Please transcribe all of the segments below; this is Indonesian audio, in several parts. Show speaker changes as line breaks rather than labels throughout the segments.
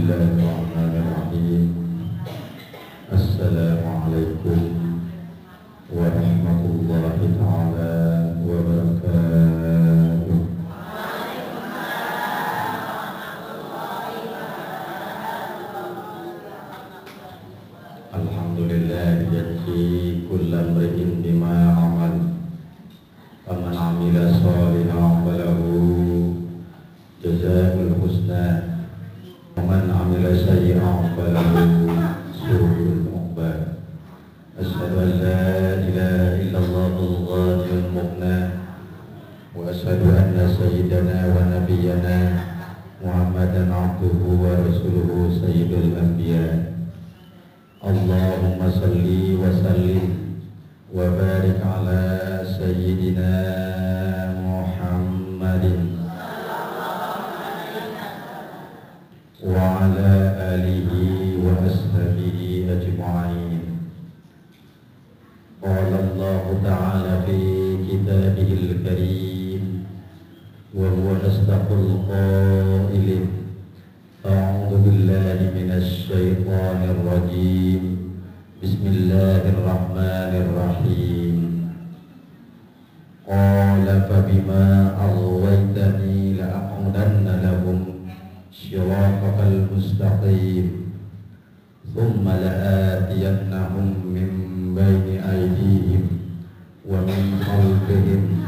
Bismillahirrahmanirrahim. Assalamualaikum warahmatullahi ta'ala wabarakatuh. Alhamdulillah yajzi kullam ri'in bima amal. Faman amila shalihan falahu jazaa'ul husna. Waman amila sayyi'an falahu su'ul uqba. Asyhadu an la ilaha illallahul ghaniyyul mughna wa asyhadu anna sayyidana wa nabiyyana Muhammadan abduhu wa rasuluhu sayyidul anbiya. Allahumma salli wa sallim wa barik ala sayyidina Muhammadin wa ala alihi wa ashabihi ajma'in. Qala Allah ta'ala fi kitabihil karim wa huwa asdaqul qailin. A'udzu billahi minasy syaithanir rajim. Bismillahirrahmanirrahim. Qala fabima aghwaytani la'aqudanna lahum shiratal mustaqim. Thumma la'atiyannahum min bayni aydihim wa min khalfihim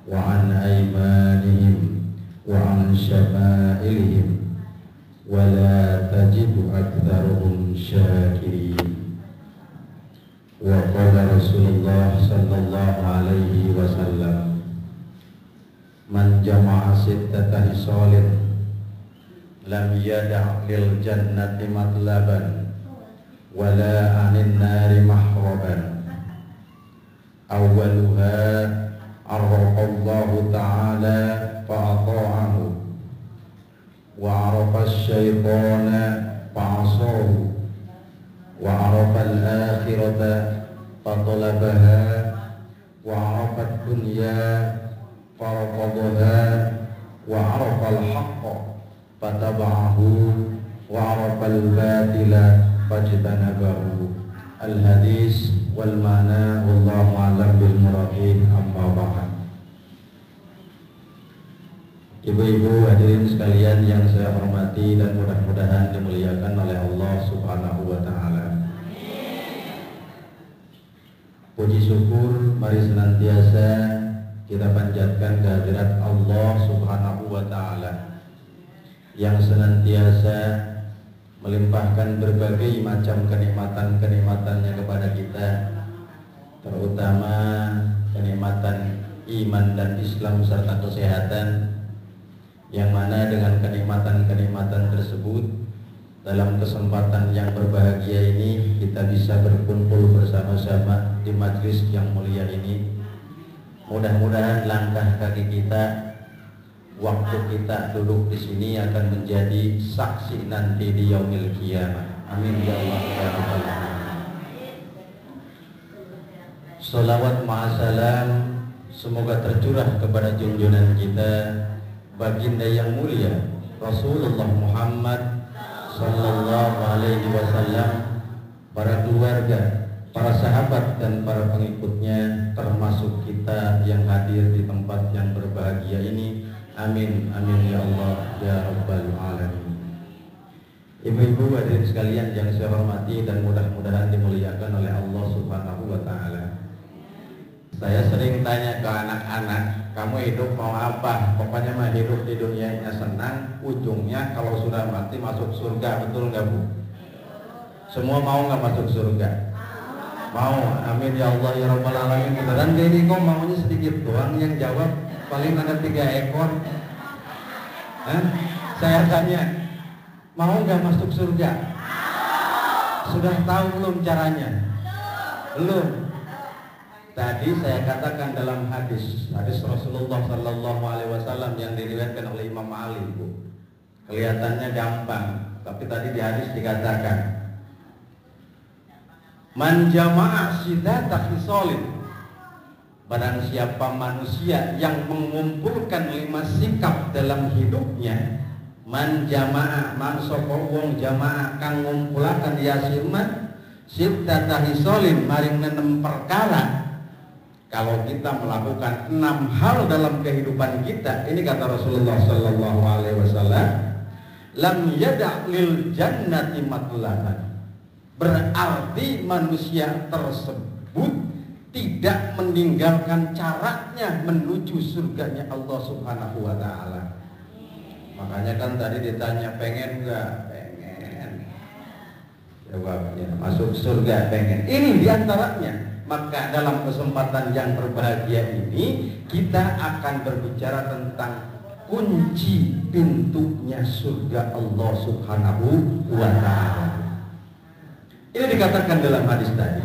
wa an aymanihim wa an shama'ilihim wa la tajidu aktsarahum syakirin. Wa qala Rasulullah sallallahu alaihi wasallam, man jama'a sittata hisalin lam yada' lil jannati matlaban wala anin nari mahraban. Awwaluha arraqallahu ta'ala fa'ata'ahu wa arafa asy-syaitana fa'asahu wa arafa al-akhirata fatalabaha wa arafa ad-dunya faraqadaha wa arafa al-haqqa fataba'ahu wa arafa al-batila fajtanabahu. Al-hadis wal ma'na wallahu a'lam bil murad. Amma ba'd. Ibu-ibu hadirin sekalian yang saya hormati dan mudah-mudahan dimuliakan oleh Allah Subhanahu wa taala. Puji syukur mari senantiasa kita panjatkan kehadirat Allah Subhanahu wa taala yang senantiasa melimpahkan berbagai macam kenikmatan-kenikmatannya kepada kita, terutama kenikmatan iman dan Islam serta kesehatan, yang mana dengan kenikmatan-kenikmatan tersebut dalam kesempatan yang berbahagia ini kita bisa berkumpul bersama-sama di majlis yang mulia ini. Mudah-mudahan langkah kaki kita, waktu kita duduk di sini akan menjadi saksi nanti di yaumil qiyamah. Amin ya Allah ya rabbal alamin. Shalawat ma'asalam semoga tercurah kepada junjungan kita baginda yang mulia Rasulullah Muhammad sallallahu alaihi wasallam, para keluarga, para sahabat dan para pengikutnya, termasuk kita yang hadir di tempat yang berbahagia ini. Amin, amin ya Allah ya rabbal alamin. Ibu-ibu hadirin sekalian yang saya hormati dan mudah-mudahan dimuliakan oleh Allah Subhanahu wa taala. Saya sering tanya ke anak-anak, kamu hidup mau apa? Pokoknya mah hidup di dunianya senang, ujungnya kalau sudah mati masuk surga, betul nggak Bu? Semua mau nggak masuk surga? Mau, amin ya Allah ya rabbal alamin. Beneran gak ini kok maunya sedikit doang yang jawab? Paling ada 3 ekor. Saya tanya, mau nggak masuk surga? Sudah tahu belum caranya? Belum. Tadi saya katakan dalam hadis Rasulullah Sallallahu Alaihi Wasallam yang diriwayatkan oleh Imam Ali, Bu. Kelihatannya gampang, tapi tadi di hadis dikatakan, man jama'a siddata khisalin, barang siapa manusia yang mengumpulkan 5 sikap dalam hidupnya, Man jamaah man sapa wong jamaah kang ngumpulaken yasiman sittata hisolin maring 6 perkara. Kalau kita melakukan 6 hal dalam kehidupan kita, ini kata Rasulullah sallallahu alaihi wasallam, lam yada' lil jannati matlaban. Berarti manusia tersebut tidak meninggalkan caranya menuju surganya Allah Subhanahu wa taala. Makanya kan tadi ditanya pengen enggak? Pengen. Jawabnya masuk surga pengen. Ini diantaranya. Maka dalam kesempatan yang berbahagia ini kita akan berbicara tentang kunci pintunya surga Allah Subhanahu wa taala. Ini dikatakan dalam hadis tadi.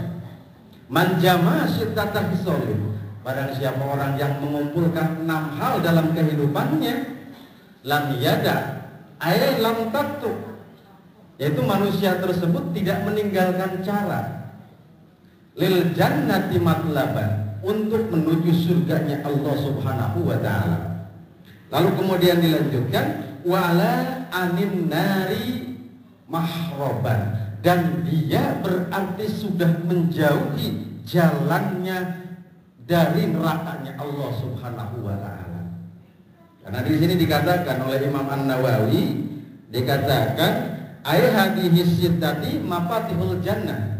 Man jama'a sittata hisolin. Barang siapa orang yang mengumpulkan 6 hal dalam kehidupannya, lam yada ay lam tatu, yaitu manusia tersebut tidak meninggalkan cara lil jannati matlaban, untuk menuju surganya Allah Subhanahu wa taala. Lalu kemudian dilanjutkan wala anin nari mahroban, dan dia berarti sudah menjauhi jalannya dari nerakanya Allah Subhanahu wa taala. Karena di sini dikatakan oleh Imam An-Nawawi, dikatakan ay hadhihi sittati mafatihul jannah.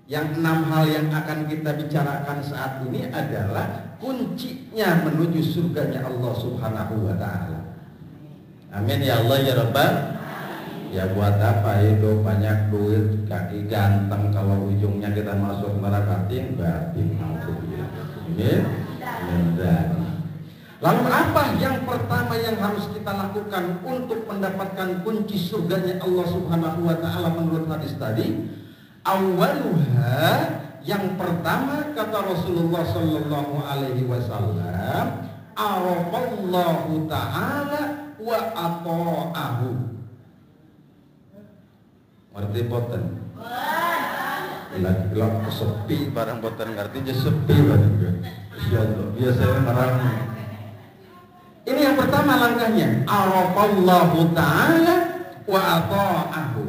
Yang 6 hal yang akan kita bicarakan saat ini adalah kuncinya menuju surganya Allah Subhanahu wa taala. Amin ya Allah ya Rabbal. Ya buat apa hidup banyak duit, kaki ganteng, kalau ujungnya kita masuk neraka batin maksudnya. Lalu apa yang pertama yang harus kita lakukan untuk mendapatkan kunci surganya Allah Subhanahu wa taala menurut hadis tadi? Awaluha, yang pertama kata Rasulullah sallallahu alaihi wasallam, arafallahu ta'ala wa ata'ahu. Ngerti boten? Bila sepi barang boten ngerti aja sepi barang. Insyaallah biasanya marah. Ini yang pertama langkahnya, arafallahu ta'ala wa ata'ahu.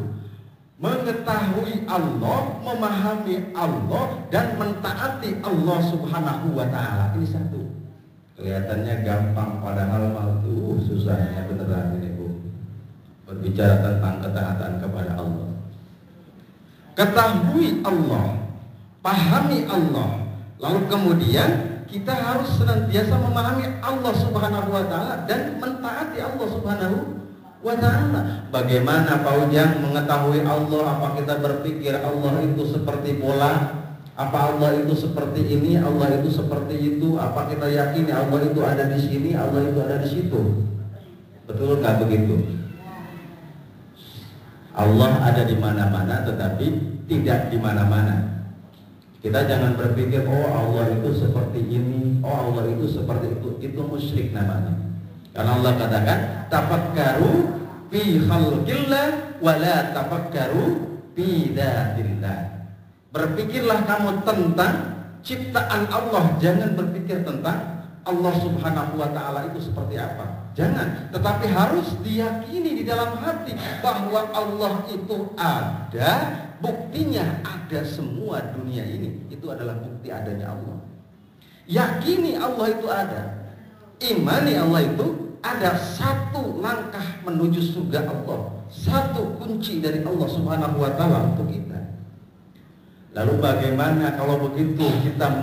Mengetahui Allah, memahami Allah, dan mentaati Allah Subhanahu wa ta'ala. Ini satu. Kelihatannya gampang, padahal itu susahnya beneran ini Bu. Berbicara tentang ketaatan kepada Allah. Ketahui Allah, pahami Allah, lalu kemudian kita harus senantiasa memahami Allah Subhanahu wa ta'ala dan mentaati Allah Subhanahu wa ta'ala. Bagaimana Pak Ujang mengetahui Allah? Apa kita berpikir Allah itu seperti bola? Apa Allah itu seperti ini? Allah itu seperti itu? Apa kita yakini Allah itu ada di sini? Allah itu ada di situ? Betul nggak begitu? Allah ada di mana-mana, tetapi tidak di mana-mana. Kita jangan berpikir oh Allah itu seperti ini, oh Allah itu seperti itu. Itu musyrik namanya. Karena Allah katakan tafakkaru fi khalqillah wa la tafakkaru fi dzatillah. Berpikirlah kamu tentang ciptaan Allah, jangan berpikir tentang Allah Subhanahu wa ta'ala itu seperti apa. Jangan, tetapi harus diyakini di dalam hati bahwa Allah itu ada. Buktinya ada semua dunia ini, itu adalah bukti adanya Allah. Yakini Allah itu ada, imani Allah itu ada. Satu langkah menuju surga Allah, satu kunci dari Allah Subhanahu wa ta'ala untuk kita. Lalu bagaimana kalau begitu kita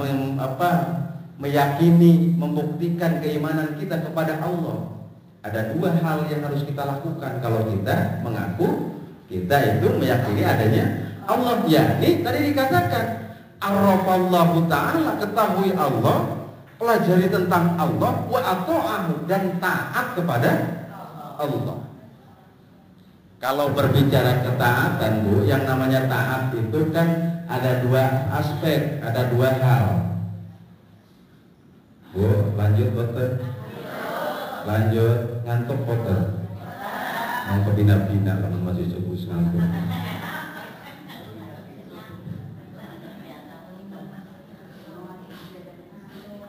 meyakini, membuktikan keimanan kita kepada Allah? Ada 2 hal yang harus kita lakukan kalau kita mengaku kita itu meyakini adanya Allah. Yakni tadi dikatakan arafallahu ta'ala, ketahui Allah, pelajari tentang Allah, wa ata'ahu, dan taat kepada Allah. Kalau berbicara ketaatan Bu, yang namanya taat itu kan ada 2 aspek, ada 2 hal. Bu, lanjut boten. Lanjut, ngantuk boten. Mau ke bina-bina kalau masih cebus ngantuk.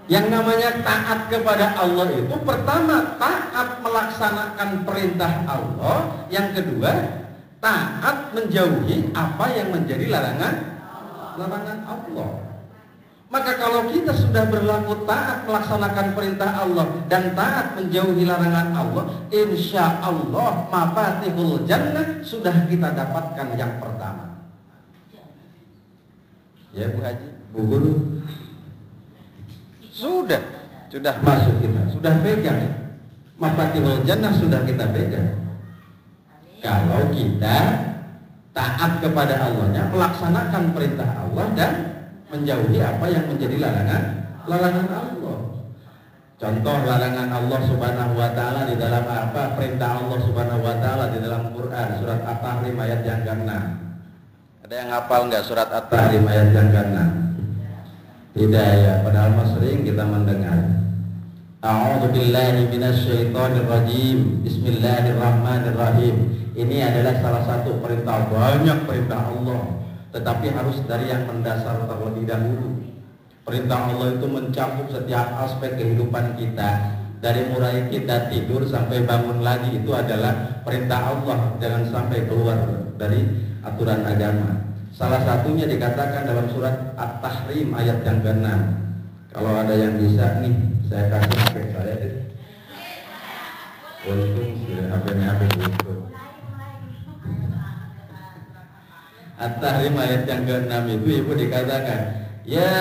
Yang namanya taat kepada Allah itu pertama taat melaksanakan perintah Allah, yang kedua taat menjauhi apa yang menjadi larangan Allah. Maka kalau kita sudah berlaku taat melaksanakan perintah Allah dan taat menjauhi larangan Allah, insya Allah mafatihul jannah sudah kita dapatkan yang pertama. Ya Bu Haji, Bu Guru, sudah masuk kita, sudah pegang mafatihul jannah, sudah kita pegang. Kalau kita taat kepada Allahnya, melaksanakan perintah Allah dan menjauhi apa yang menjadi larangan Allah. Contoh larangan Allah Subhanahu wa taala di dalam apa? Perintah Allah Subhanahu wa taala di dalam Quran surat At-Tahrim ayat yang ke-6. Ada yang hafal enggak surat At-Tahrim ayat yang ke-6? Tidak ya, padahal mas sering kita mendengar. A'udzu billahi minasyaitonir rajim. Bismillahirrahmanirrahim. Ini adalah salah satu perintah, banyak perintah Allah, tetapi harus dari yang mendasar terlebih dahulu. Perintah Allah itu mencakup setiap aspek kehidupan kita. Dari mulai kita tidur sampai bangun lagi itu adalah perintah Allah, jangan sampai keluar dari aturan agama. Salah satunya dikatakan dalam surat At-Tahrim ayat yang ke-6. Kalau ada yang bisa nih, saya kasih HP saya deh. Untung HP-nya HP untung. At-Tahrim ayat yang ke-6 itu ibu dikatakan, ya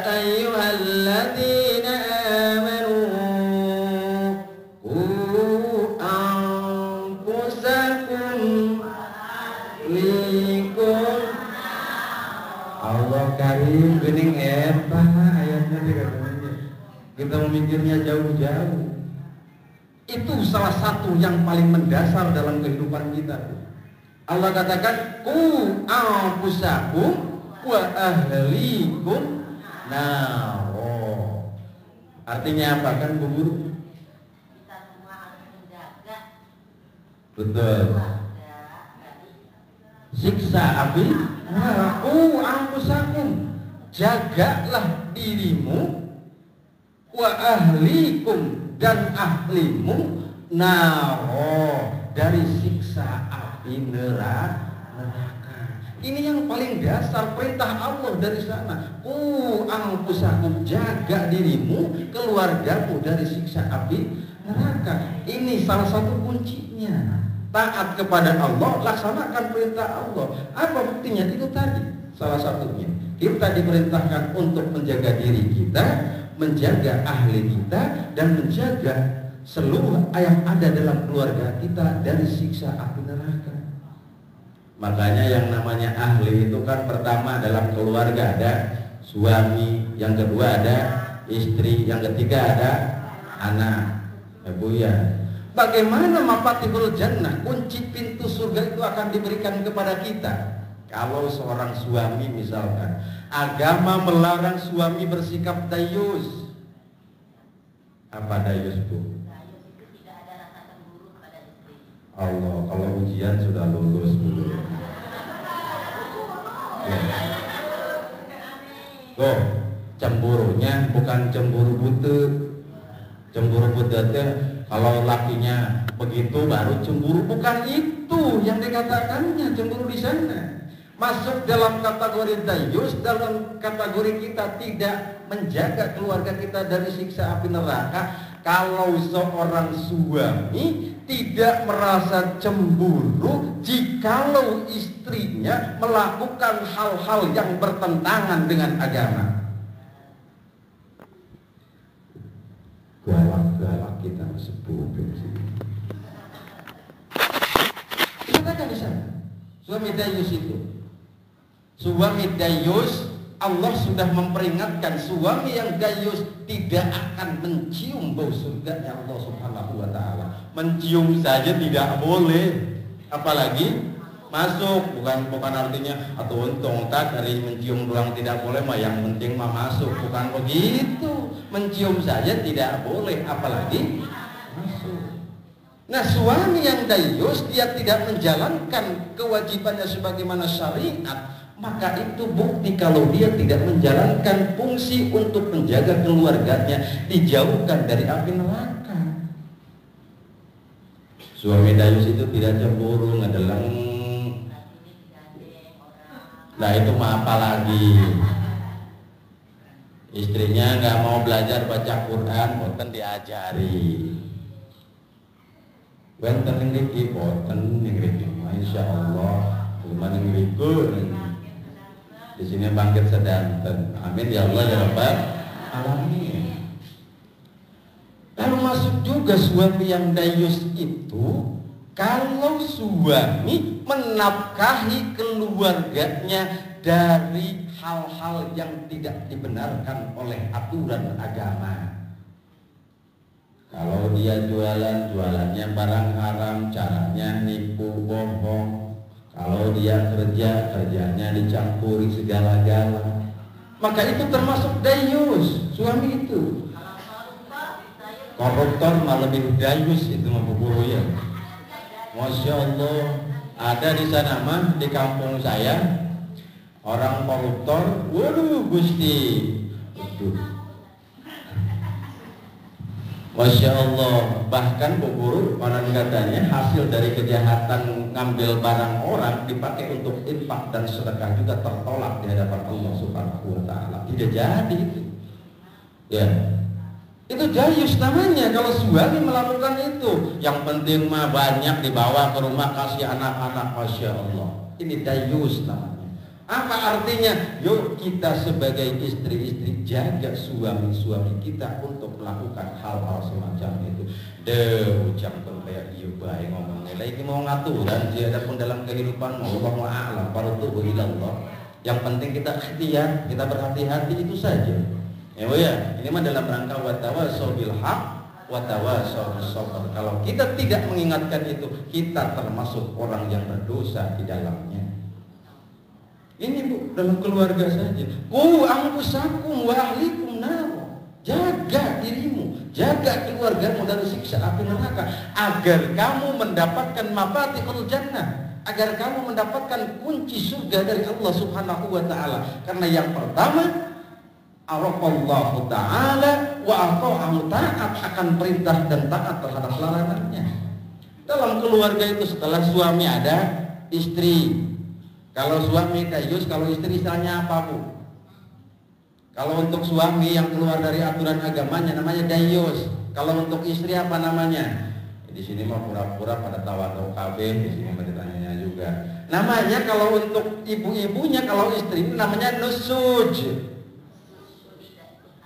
ayyuhalladzina amanu qu anfusakum likum. Allah karim geuning eta ayatnya dikatakan. Kita memikirnya jauh-jauh. Itu salah satu yang paling mendasar dalam kehidupan kita. Allah katakan ku anfusakum wa ahlikum naro. Artinya apa kan Bu Guru?
Kita semua harus menjaga.
Betul. Siksa api. Ku anfusakum, jagalah dirimu, wa ahlikum, dan ahlimu naro, dari siksa api neraka. Ini yang paling dasar perintah Allah dari sana. Anfusakum, jaga dirimu, keluargamu dari siksa api neraka. Ini salah satu kuncinya. Taat kepada Allah, laksanakan perintah Allah. Apa buktinya? Itu tadi salah satunya. Kita diperintahkan untuk menjaga diri kita, menjaga ahli kita, dan menjaga seluruh yang ada dalam keluarga kita dari siksa api neraka. Makanya yang namanya ahli itu kan pertama dalam keluarga ada suami, yang kedua ada istri, yang ketiga ada anak. Bu ya, bagaimana mafatihul jannah, kunci pintu surga itu akan diberikan kepada kita? Kalau seorang suami misalkan, agama melarang suami bersikap dayus. Apa dayus, Bu? Allah, kalau ujian sudah lulus dulu. Ya. Oh, cemburunya bukan cemburu buta. Cemburu buta kalau lakinya begitu baru cemburu, bukan itu yang dikatakannya cemburu di sana. Masuk dalam kategori dayus, dalam kategori kita tidak menjaga keluarga kita dari siksa api neraka. Kalau seorang suami tidak merasa cemburu jikalau istrinya melakukan hal-hal yang bertentangan dengan agama. Galak-galak kita sepupu sih. Katakan di sana, suami dayus itu. Suami dayus, Allah sudah memperingatkan, suami yang dayus tidak akan mencium bau surganya Allah Subhanahu wa taala. Mencium saja tidak boleh, apalagi masuk. Bukan artinya atau untung tak dari mencium doang tidak boleh mah, yang penting mah masuk, bukan begitu. Mencium saja tidak boleh, apalagi masuk. Nah, suami yang dayus dia tidak menjalankan kewajibannya sebagaimana syariat, maka itu bukti kalau dia tidak menjalankan fungsi untuk menjaga keluarganya, dijauhkan dari api neraka. Suami dayus itu tidak cemburu, ngedeleng. Nah itu mah apa lagi? Istrinya nggak mau belajar baca Quran, boten diajari. Wenten ngriki boten ngriki, insyaallah gimana ngrikun. Di sini bangkit sedanten. Amin ya Allah ya Rabbal alamin. Lalu masuk juga suami yang dayus itu kalau suami menafkahi keluarganya dari hal-hal yang tidak dibenarkan oleh aturan agama. Kalau dia jualannya barang haram, caranya nipu, bohong. Kalau dia kerjanya dicampuri segala-gala. Maka itu termasuk dayus, suami itu. Koruptor malah lebih dayus itu mah ya. Masya Allah, ada di sana mah di kampung saya orang koruptor, waduh Gusti, Masya Allah, bahkan Bu Guru orang katanya hasil dari kejahatan ngambil barang orang dipakai untuk infak dan sedekah juga tertolak di hadapan Allah Subhanahu wa taala. Tidak jadi itu. Ya. Itu dayus namanya kalau suami melakukan itu. Yang penting mah banyak dibawa ke rumah kasih anak-anak, Masya Allah. Ini dayus namanya. Apa artinya? Yuk kita sebagai istri-istri jaga suami-suami kita untuk melakukan hal-hal semacam itu. Ucapkan kayak iya baik ngomongnya. Lagi mau ngaturan dia pun dalam kehidupan wallahu a'lam farduhu ilallah. Yang penting kita ikhtiar, kita berhati-hati itu saja. Ya Bu ya, ini mah dalam rangka wa tawasau bil haq wa tawasau bis sabr. Kalau kita tidak mengingatkan itu, kita termasuk orang yang berdosa di dalamnya. Ini Bu, dalam keluarga saja. Anfusakum wa ahlikum nar. Jaga dirimu, jaga keluargamu dari siksa api neraka agar kamu mendapatkan mafatihul jannah, agar kamu mendapatkan kunci surga dari Allah Subhanahu wa taala. Karena yang pertama, arafallahu ta'ala wa ata'ahu, taat akan perintah dan taat terhadap larangannya. Dalam keluarga itu setelah suami ada istri. Kalau suami dayus, kalau istri istilahnya apa Bu? Kalau untuk suami yang keluar dari aturan agamanya namanya dayus. Kalau untuk istri apa namanya? Di sini mah pura-pura pada tawadhu KB, di sini mah ditanyanya juga. Namanya kalau untuk ibu-ibunya, kalau istri namanya nusuj.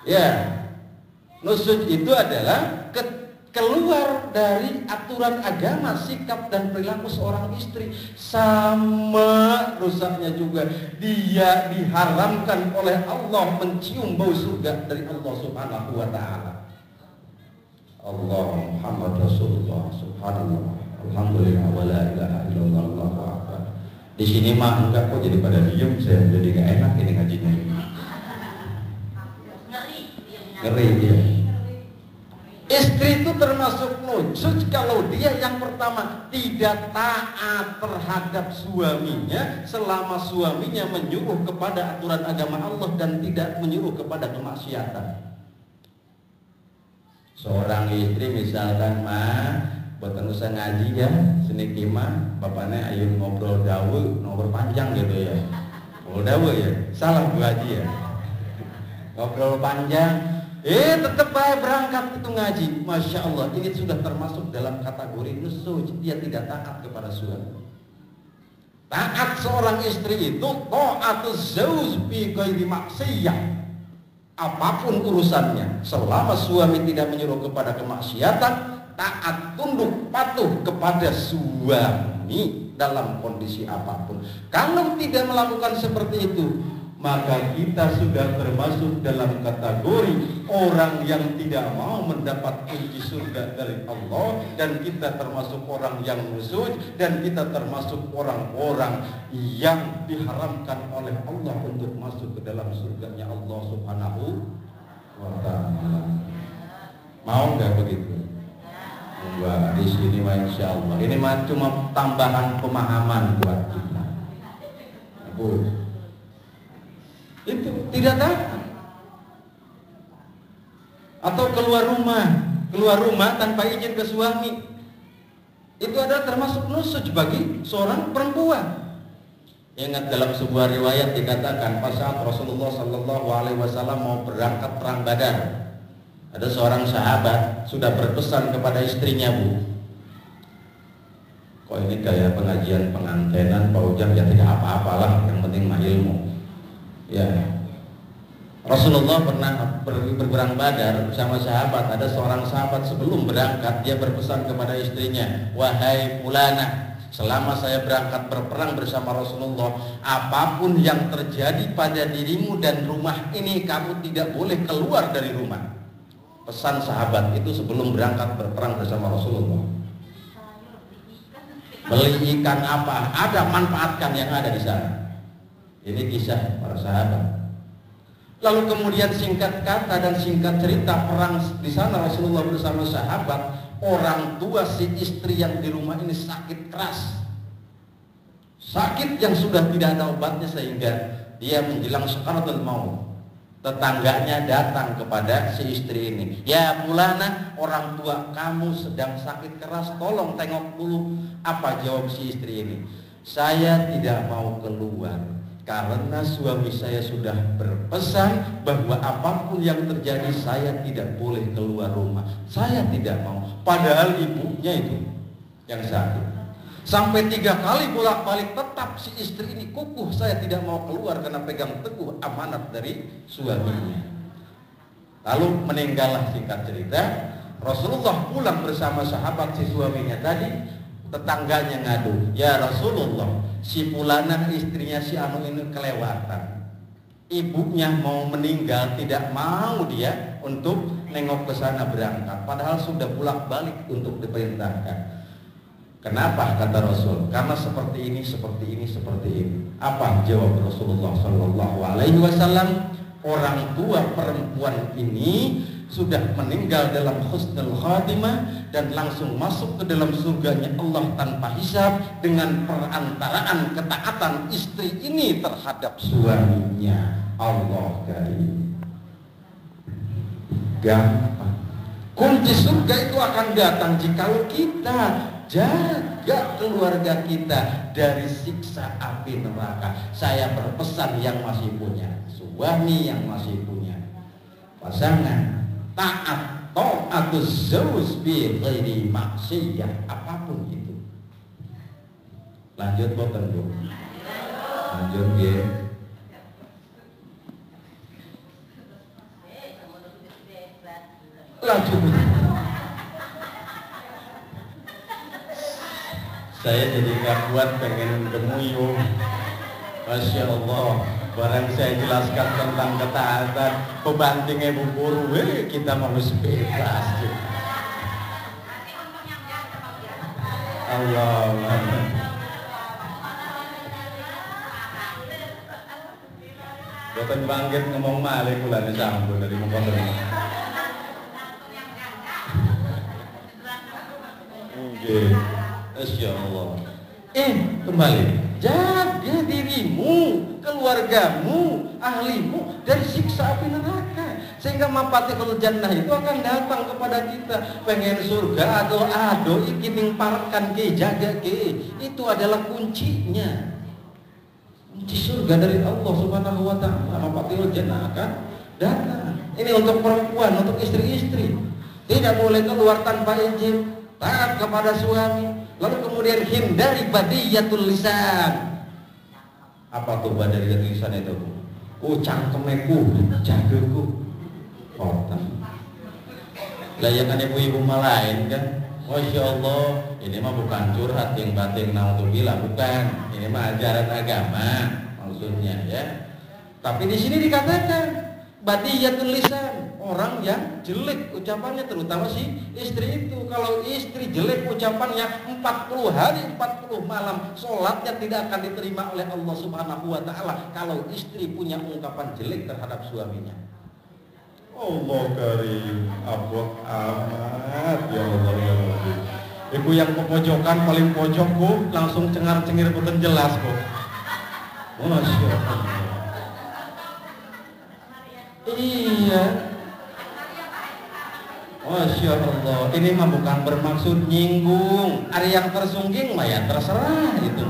Ya, nusuj itu adalah keluar dari aturan agama, sikap dan perilaku seorang istri. Sama rusaknya juga, dia diharamkan oleh Allah mencium bau surga dari Allah Subhanahu wa taala. Allah Muhammad Rasulullah subhanallah alhamdulillah wa la ilaha illallah Allahu akbar. Di sini mah enggak kok jadi pada diem, saya jadi gak enak ini ngajinya. Ngeri dia. Istri itu termasuk nujud kalau dia yang pertama tidak taat terhadap suaminya selama suaminya menyuruh kepada aturan agama Allah dan tidak menyuruh kepada kemaksiatan. Seorang istri misalkan mah boten usah ngaji ya, seniki mah bapaknya ayo ngobrol ngobrol panjang gitu ya. Ngobrol dawe ya, salah Bu Haji ya. Ngobrol panjang. Tetap baik berangkat itu ngaji. Masya Allah, ini sudah termasuk dalam kategori nusuj. Dia tidak taat kepada suami. Taat seorang istri itu ta'atuz zauj bi ghairi maksiyah. Apapun urusannya, selama suami tidak menyuruh kepada kemaksiatan, taat tunduk patuh kepada suami dalam kondisi apapun. Kalau tidak melakukan seperti itu, maka kita sudah termasuk dalam kategori orang yang tidak mau mendapat kunci surga dari Allah, dan kita termasuk orang yang nusuk, dan kita termasuk orang-orang yang diharamkan oleh Allah untuk masuk ke dalam surganya Allah Subhanahu wa taala. Mau nggak begitu? Enggak, di sini mah insya Allah. Ini mah cuma tambahan pemahaman buat kita. Bu, Itu tidak datang. Atau keluar rumah tanpa izin ke suami. Itu adalah termasuk nusuj bagi seorang perempuan. Ingat dalam sebuah riwayat dikatakan pas saat Rasulullah Shallallahu Alaihi Wasallam mau berangkat perang Badar, ada seorang sahabat sudah berpesan kepada istrinya, Bu, kok ini kayak pengajian pengantenan Pak Ujang, ya tidak apa-apalah, yang penting mah ilmu. Ya, Rasulullah pernah berperang Badar bersama sahabat. Ada seorang sahabat sebelum berangkat dia berpesan kepada istrinya, wahai Fulana, selama saya berangkat berperang bersama Rasulullah, apapun yang terjadi pada dirimu dan rumah ini, kamu tidak boleh keluar dari rumah. Pesan sahabat itu sebelum berangkat berperang bersama Rasulullah. Beli ikan apa? Ada, manfaatkan yang ada di sana. Ini kisah para sahabat. Lalu kemudian singkat kata dan singkat cerita perang di sana Rasulullah bersama sahabat. Orang tua si istri yang di rumah ini sakit keras, sakit yang sudah tidak ada obatnya, sehingga dia menjelang sakaratul maut. Tetangganya datang kepada si istri ini, ya Fulana, orang tua kamu sedang sakit keras, tolong tengok dulu. Apa jawab si istri ini? Saya tidak mau keluar karena suami saya sudah berpesan bahwa apapun yang terjadi saya tidak boleh keluar rumah. Saya tidak mau. Padahal ibunya itu yang sakit. Sampai 3 kali bolak-balik tetap si istri ini kukuh, saya tidak mau keluar karena pegang teguh amanat dari suaminya. Lalu meninggallah, singkat cerita. Rasulullah pulang bersama sahabat si suaminya tadi. Tetangganya ngadu, ya Rasulullah, si Fulana istrinya si Anu ini kelewatan. Ibunya mau meninggal, tidak mau dia untuk nengok ke sana berangkat. Padahal sudah bolak-balik untuk diperintahkan. Kenapa, kata Rasul? Karena seperti ini, seperti ini, seperti ini. Apa jawab Rasulullah Shallallahu Alaihi Wasallam? Orang tua perempuan ini sudah meninggal dalam husnul khatimah dan langsung masuk ke dalam surganya Allah tanpa hisab dengan perantaraan ketaatan istri ini terhadap suaminya. Allah karim. Gampang. Kunci surga itu akan datang jikalau kita jaga keluarga kita dari siksa api neraka. Saya berpesan yang masih punya suami, yang masih punya pasangan, taat, ta'atuz zawj bi ghairi maksiyah, apapun itu. Lanjut boten, Bu. Lanjut nggih. Lanjut. Saya jadi gak kuat pengen gemuyung. Masya Allah. Barang saya jelaskan tentang ketaatan, pembantingnya Bu Guru, kita harus bebas. Allah. Boten bangkit ngomong malih kula disambut dari mongkon. Nggih. Masya Allah. Kembali, jaga dirimu, keluargamu, ahlimu dari siksa api neraka, sehingga mafatihul jannah itu akan datang kepada kita. Pengen surga ado ikiting parkan ke, jaga ke, itu adalah kuncinya. Kunci surga dari Allah Subhanahu wa taala, mafatihul jannah akan datang. Ini untuk perempuan, untuk istri-istri. Tidak boleh keluar tanpa izin, taat kepada suami. Lalu kemudian hindari badiyatul lisan. Apa tuh badiyatul lisan itu? Cangkemeku, jagaku, kotor. Layakan ibu-ibu lain kan? Masya Allah, ini mah bukan curhat yang batin naudzubillah, bukan. Ini mah ajaran agama maksudnya ya. Tapi di sini dikatakan badiyatul lisan, orang yang jelek ucapannya, terutama si istri itu. Kalau istri jelek ucapannya, 40 hari 40 malam sholatnya tidak akan diterima oleh Allah Subhanahu wa taala kalau istri punya ungkapan jelek terhadap suaminya. Allah karim, abot amat ya Allah ya Rabbi. Ibu yang pojokan paling pojok kok langsung cengar-cengir boten jelas kok. Masya Allah. ya. Masya Allah, ini mah bukan bermaksud nyinggung. Ada yang tersungging mah ya terserah itu.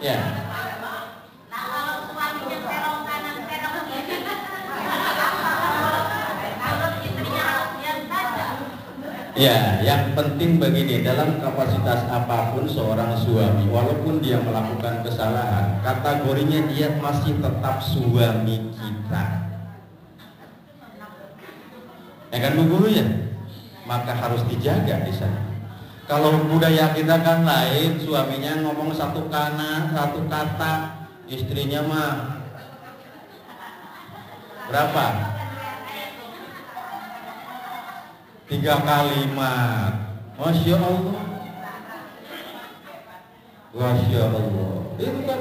Ya.
Nah kalau suaminya serong kanan serong kiri, kalau istrinya harus diam saja.
Ya, yang penting begini, dalam kapasitas apapun seorang suami, walaupun dia melakukan kesalahan, kategorinya dia masih tetap suami kita. Ya kan Bu Guru ya? Maka harus dijaga di sana. Kalau budaya kita kan lain, suaminya ngomong satu kata, istrinya mah berapa? 3 kalimat. Masya Allah. Masya Allah. Itu kan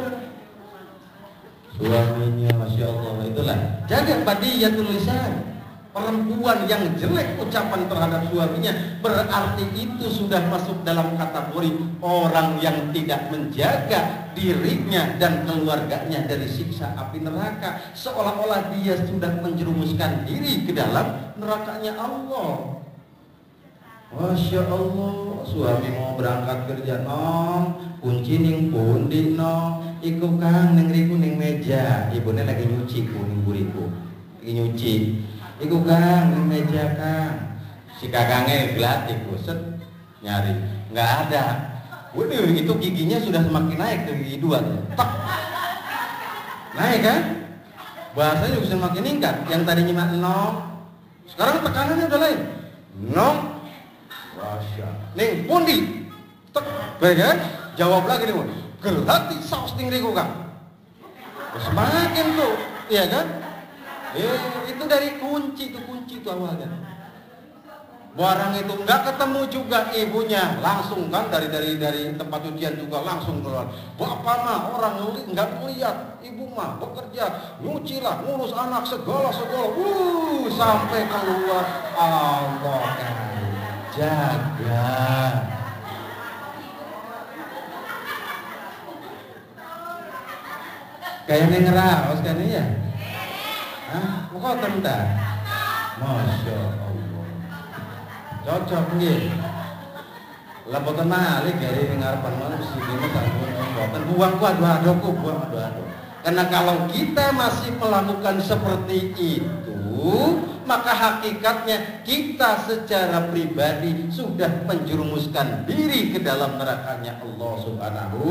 suaminya, Masya Allah. Itulah jaga badiyatul lisan. Perempuan yang jelek ucapan terhadap suaminya berarti itu sudah masuk dalam kategori orang yang tidak menjaga dirinya dan keluarganya dari siksa api neraka, seolah-olah dia sudah menjerumuskan diri ke dalam nerakanya Allah. Masya Allah, suami mau berangkat kerja nong, kunci ning pundi nong, iku kang ning riku ning meja, ibunya lagi nyuci kuning buriku, lagi nyuci. Iku kang, ning meja kang. Si kakangnya gelat iku set nyari, nggak ada. Waduh, itu giginya sudah semakin naik ke gigi 2 tuh. Tak. Naik kan? Bahasanya juga semakin meningkat. Yang tadinya nong, sekarang tekanannya udah lain. Nong, wasya. Ning pundi. Tek, baik kan? Jawab lagi nih, gelati saus ning riku kang. Semakin tuh, iya kan? Itu dari kunci itu awalnya. Barang itu nggak ketemu juga ibunya, langsung kan dari tempat cucian juga langsung keluar. Bapak mah orang nggak melihat, ibu mah bekerja, nyuci lah, ngurus anak segala. Sampai keluar. Allah kan jaga. Kayaknya ngeraos kan ya? Hah? Kok tentar? Masya Allah. Cocok nggih. Lah boten malih gari ning ngarepan manusia sini tak boten buang ku adu-aduku buang adu-adu. Karena kalau kita masih melakukan seperti itu, maka hakikatnya kita secara pribadi sudah menjerumuskan diri ke dalam nerakanya Allah Subhanahu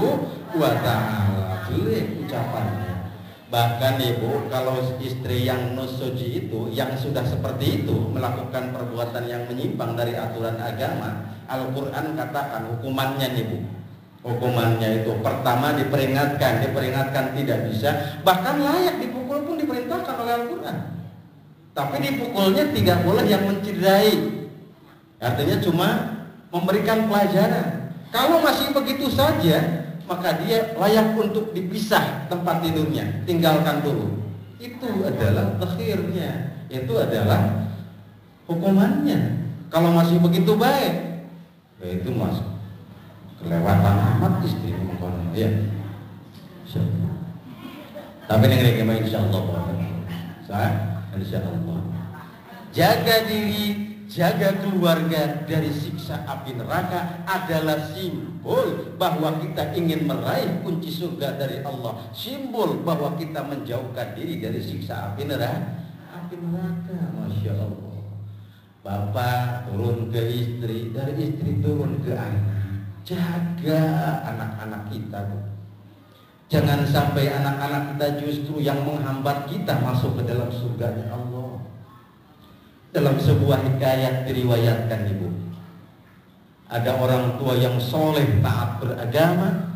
wa taala. Jelek ucapannya. Bahkan ibu, kalau istri yang nusuji itu, yang sudah seperti itu, melakukan perbuatan yang menyimpang dari aturan agama, Al-Quran katakan hukumannya nih bu, hukumannya itu pertama diperingatkan tidak bisa, bahkan layak dipukul pun diperintahkan oleh Al-Quran. Tapi dipukulnya tidak boleh yang mencederai, artinya cuma memberikan pelajaran. Kalau masih begitu saja, maka dia layak untuk dipisah tempat tidurnya, tinggalkan dulu. Itu adalah takhirnya, itu adalah hukumannya. Kalau masih begitu baik, ya itu mas kelewatan amat istri mengkono ya. Tapi negeri kemarin insyaallah, insyaallah. Jaga diri, jaga keluarga dari siksa api neraka adalah simbol bahwa kita ingin meraih kunci surga dari Allah. Simbol bahwa kita menjauhkan diri dari siksa api neraka. Masya Allah. Bapak turun ke istri, dari istri turun ke anak. Jaga anak-anak kita. Jangan sampai anak-anak kita justru yang menghambat kita masuk ke dalam surganya Allah. Dalam sebuah hikayat diriwayatkan ibu, ada orang tua yang soleh taat beragama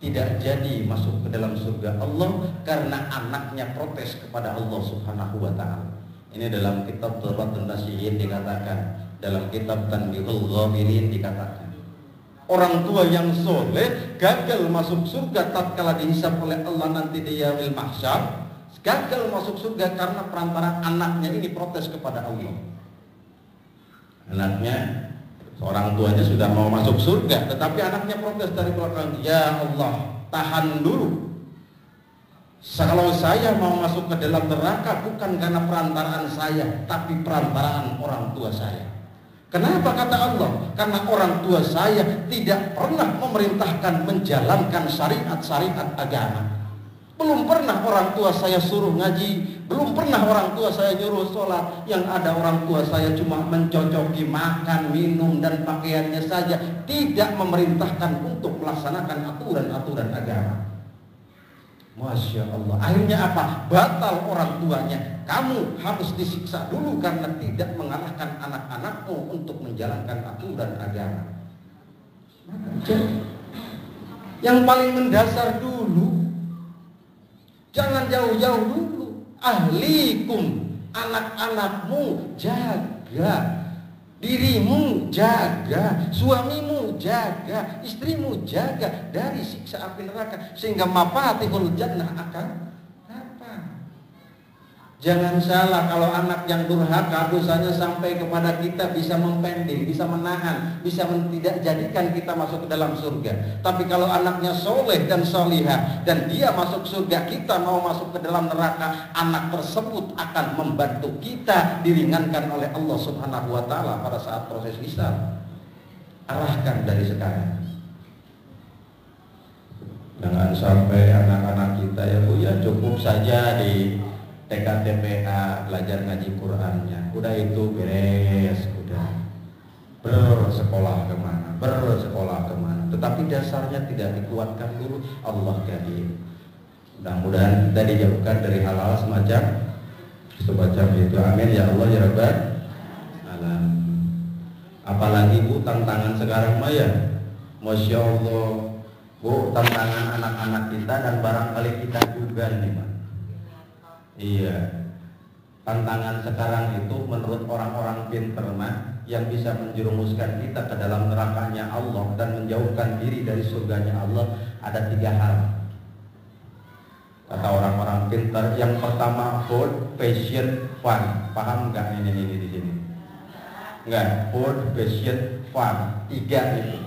tidak jadi masuk ke dalam surga Allah karena anaknya protes kepada Allah Subhanahu wa taala. Ini dalam kitab Turbatun Nasihin dikatakan, dalam kitab Tanbihul Ghafirin dikatakan, orang tua yang soleh gagal masuk surga tatkala dihisab oleh Allah nanti di yaumil mahsyar. Gagal masuk surga karena perantara anaknya ini protes kepada Allah. Anaknya, orang tuanya sudah mau masuk surga, tetapi anaknya protes dari belakang. Ya Allah, tahan dulu. Kalau saya mau masuk ke dalam neraka bukan karena perantaraan saya, tapi perantaraan orang tua saya. Kenapa kata Allah? Karena orang tua saya tidak pernah memerintahkan menjalankan syariat-syariat agama. Belum pernah orang tua saya suruh ngaji, belum pernah orang tua saya nyuruh sholat. Yang ada orang tua saya cuma mencocoki makan, minum, dan pakaiannya saja, tidak memerintahkan untuk melaksanakan aturan-aturan agama. Masya Allah. Akhirnya apa? Batal orang tuanya. Kamu harus disiksa dulu karena tidak mengarahkan anak-anakmu untuk menjalankan aturan agama. Yang paling mendasar dulu, jangan jauh-jauh dulu. Ahlikum, anak-anakmu jaga. Dirimu jaga, suamimu jaga, istrimu jaga dari siksa api neraka, sehingga mafatihul jannah akan apa? Jangan salah, kalau anak yang durhaka dosanya sampai kepada kita bisa mempending, bisa menahan, bisa tidak jadikan kita masuk ke dalam surga. Tapi kalau anaknya soleh dan solihah dan dia masuk surga, kita mau masuk ke dalam neraka, anak tersebut akan membantu kita diringankan oleh Allah Subhanahu wa Ta'ala pada saat proses hisab. Arahkan dari sekarang. Jangan sampai anak-anak kita ya Bu ya cukup saja di TK-TPA belajar ngaji Qur'annya, udah itu beres, udah bersekolah kemana, tetapi dasarnya tidak dikuatkan dulu. Allah karim. Mudah-mudahan kita dijauhkan dari hal-hal semacam itu. Amin ya Allah ya Rabbal alamin. Apalagi Bu tantangan sekarang mah ya, Masya Allah Bu, tantangan anak-anak kita dan barangkali kita juga nih Mas. Iya, tantangan sekarang itu menurut orang-orang pinter mah yang bisa menjerumuskan kita ke dalam nerakanya Allah dan menjauhkan diri dari surganya Allah ada 3 hal. Kata orang-orang pinter, yang pertama food, passion, fun. Paham nggak ini di sini? Nggak, food, passion, fun. 3 itu.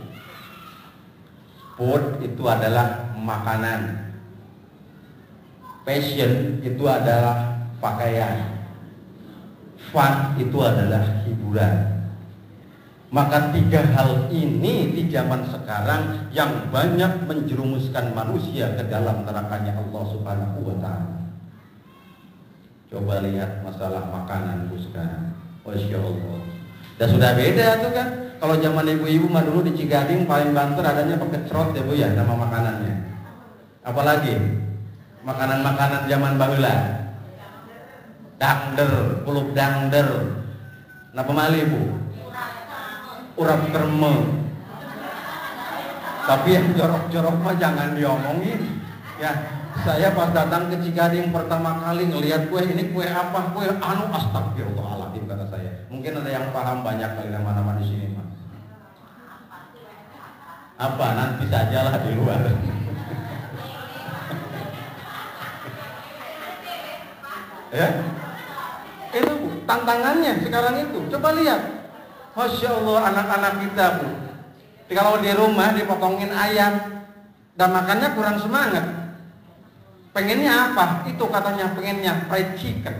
Food itu adalah makanan. Passion itu adalah pakaian. Fun itu adalah hiburan. Maka 3 hal ini di zaman sekarang yang banyak menjerumuskan manusia ke dalam nerakanya Allah Subhanahu wa Ta'ala. Coba lihat masalah makanan Bu sekarang. Masya Allah. Dan sudah beda tuh kan. Kalau zaman ibu-ibu mah dulu di Cigading paling banter adanya pakai cerot ya Bu ya nama makanannya. Apalagi makanan-makanan zaman baheula. Dangder, pulup dangder. Napa malih Bu? Urap kerme. Tapi yang jorok-jorok mah jangan diomongin. Ya, saya pas datang ke Cigading pertama kali ngelihat kue ini kue apa? Kue anu astagfirullahaladzim kata saya. Mungkin ada yang paham banyak kali nama-nama di sini Mas. Apa? Nanti sajalah di luar. Ya, itu Bu, tantangannya sekarang itu. Coba lihat, Masya Allah anak-anak kita Bu. Kalau di rumah dipotongin ayam dan makannya kurang semangat. Pengennya apa? Itu katanya pengennya fried chicken.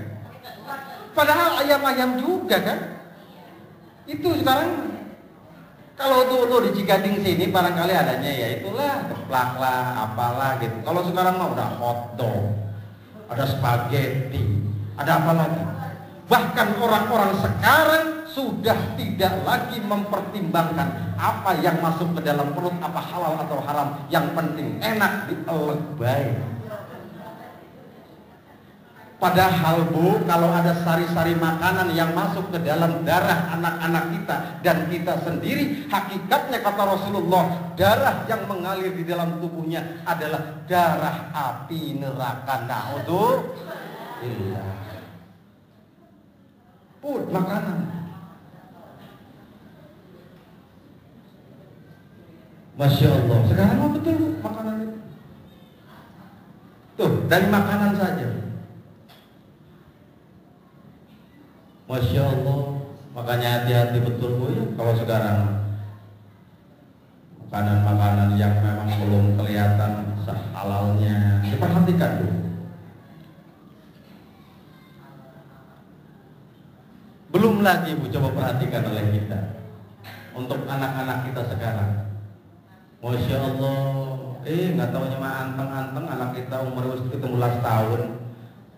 Padahal ayam-ayam juga kan. Itu sekarang. Kalau dulu di Cigading sini barangkali adanya ya itulah geplak lah, apalah gitu. Kalau sekarang mah udah hotdog, ada spaghetti, ada apa lagi? Bahkan orang-orang sekarang sudah tidak lagi mempertimbangkan apa yang masuk ke dalam perut, apa halal atau haram. Yang penting enak dielek baik. Padahal Bu, kalau ada sari-sari makanan yang masuk ke dalam darah anak-anak kita dan kita sendiri, hakikatnya kata Rasulullah, darah yang mengalir di dalam tubuhnya adalah darah api neraka. Na'udzubillah. Food, makanan. Masya Allah. Sekarang mau betul Bu, makanan itu. Tuh, dari makanan saja. Masya Allah, makanya hati-hati betul Bu ya kalau sekarang makanan-makanan yang memang belum kelihatan halalnya diperhatikan Bu. Belum lagi Bu, coba perhatikan oleh kita untuk anak-anak kita sekarang. Masya Allah, nggak tahunya mah anteng-anteng anak kita umur 17 tahun.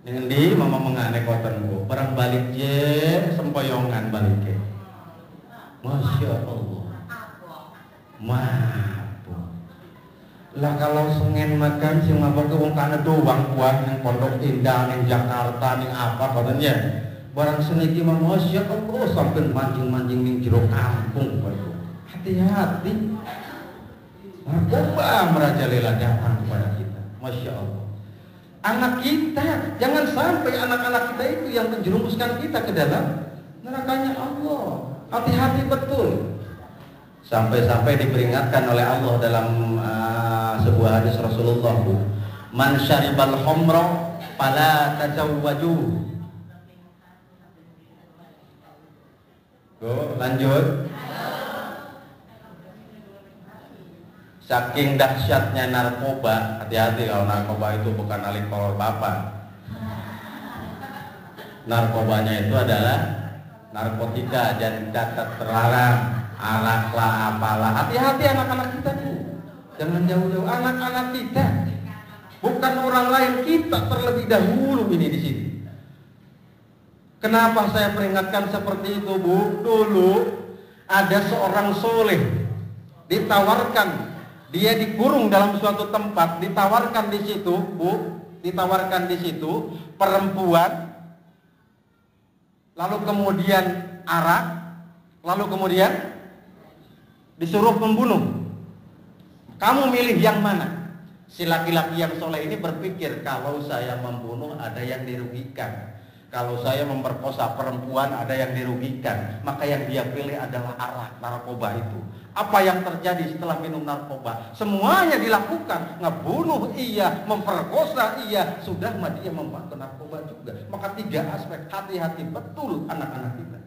Dengan di mama mengane koten Bu, barang balik je sempoyongan balik ke. Masya Allah, mabuk. Lah kalau sengen makan sih ngapa ke wong kana doang kuat yang Pondok Indah, yang Jakarta, yang apa katanya. Barang seniki mah Masya Allah sampai mancing-mancing ning jero kampung baru. Hati-hati. Narkoba merajalela datang kepada kita. Masya Allah. Anak kita, jangan sampai anak-anak kita itu yang menjerumuskan kita ke dalam nerakanya Allah. Hati-hati betul. Sampai-sampai diperingatkan oleh Allah dalam sebuah hadis Rasulullah, man syaribal khamra fala tazawwaju. Lanjut. Saking dahsyatnya narkoba, hati-hati kalau narkoba itu bukan alkohol bapak. Narkobanya itu adalah narkotika dan catat terlarang, arak lah apalah. Hati-hati anak-anak kita tuh. Jangan jauh-jauh anak-anak kita. Bukan orang lain, kita terlebih dahulu ini di sini. Kenapa saya peringatkan seperti itu, Bu? Dulu ada seorang soleh ditawarkan, dia dikurung dalam suatu tempat, ditawarkan di situ, Bu, ditawarkan di situ perempuan, lalu kemudian arak, lalu kemudian disuruh membunuh. Kamu milih yang mana? Si laki-laki yang soleh ini berpikir, kalau saya membunuh ada yang dirugikan. Kalau saya memperkosa perempuan ada yang dirugikan. Maka yang dia pilih adalah arak, narkoba itu. Apa yang terjadi setelah minum narkoba? Semuanya dilakukan. Ngebunuh iya, memperkosa iya. Sudah mah dia membantu narkoba juga. Maka 3 aspek, hati-hati betul anak-anak kita.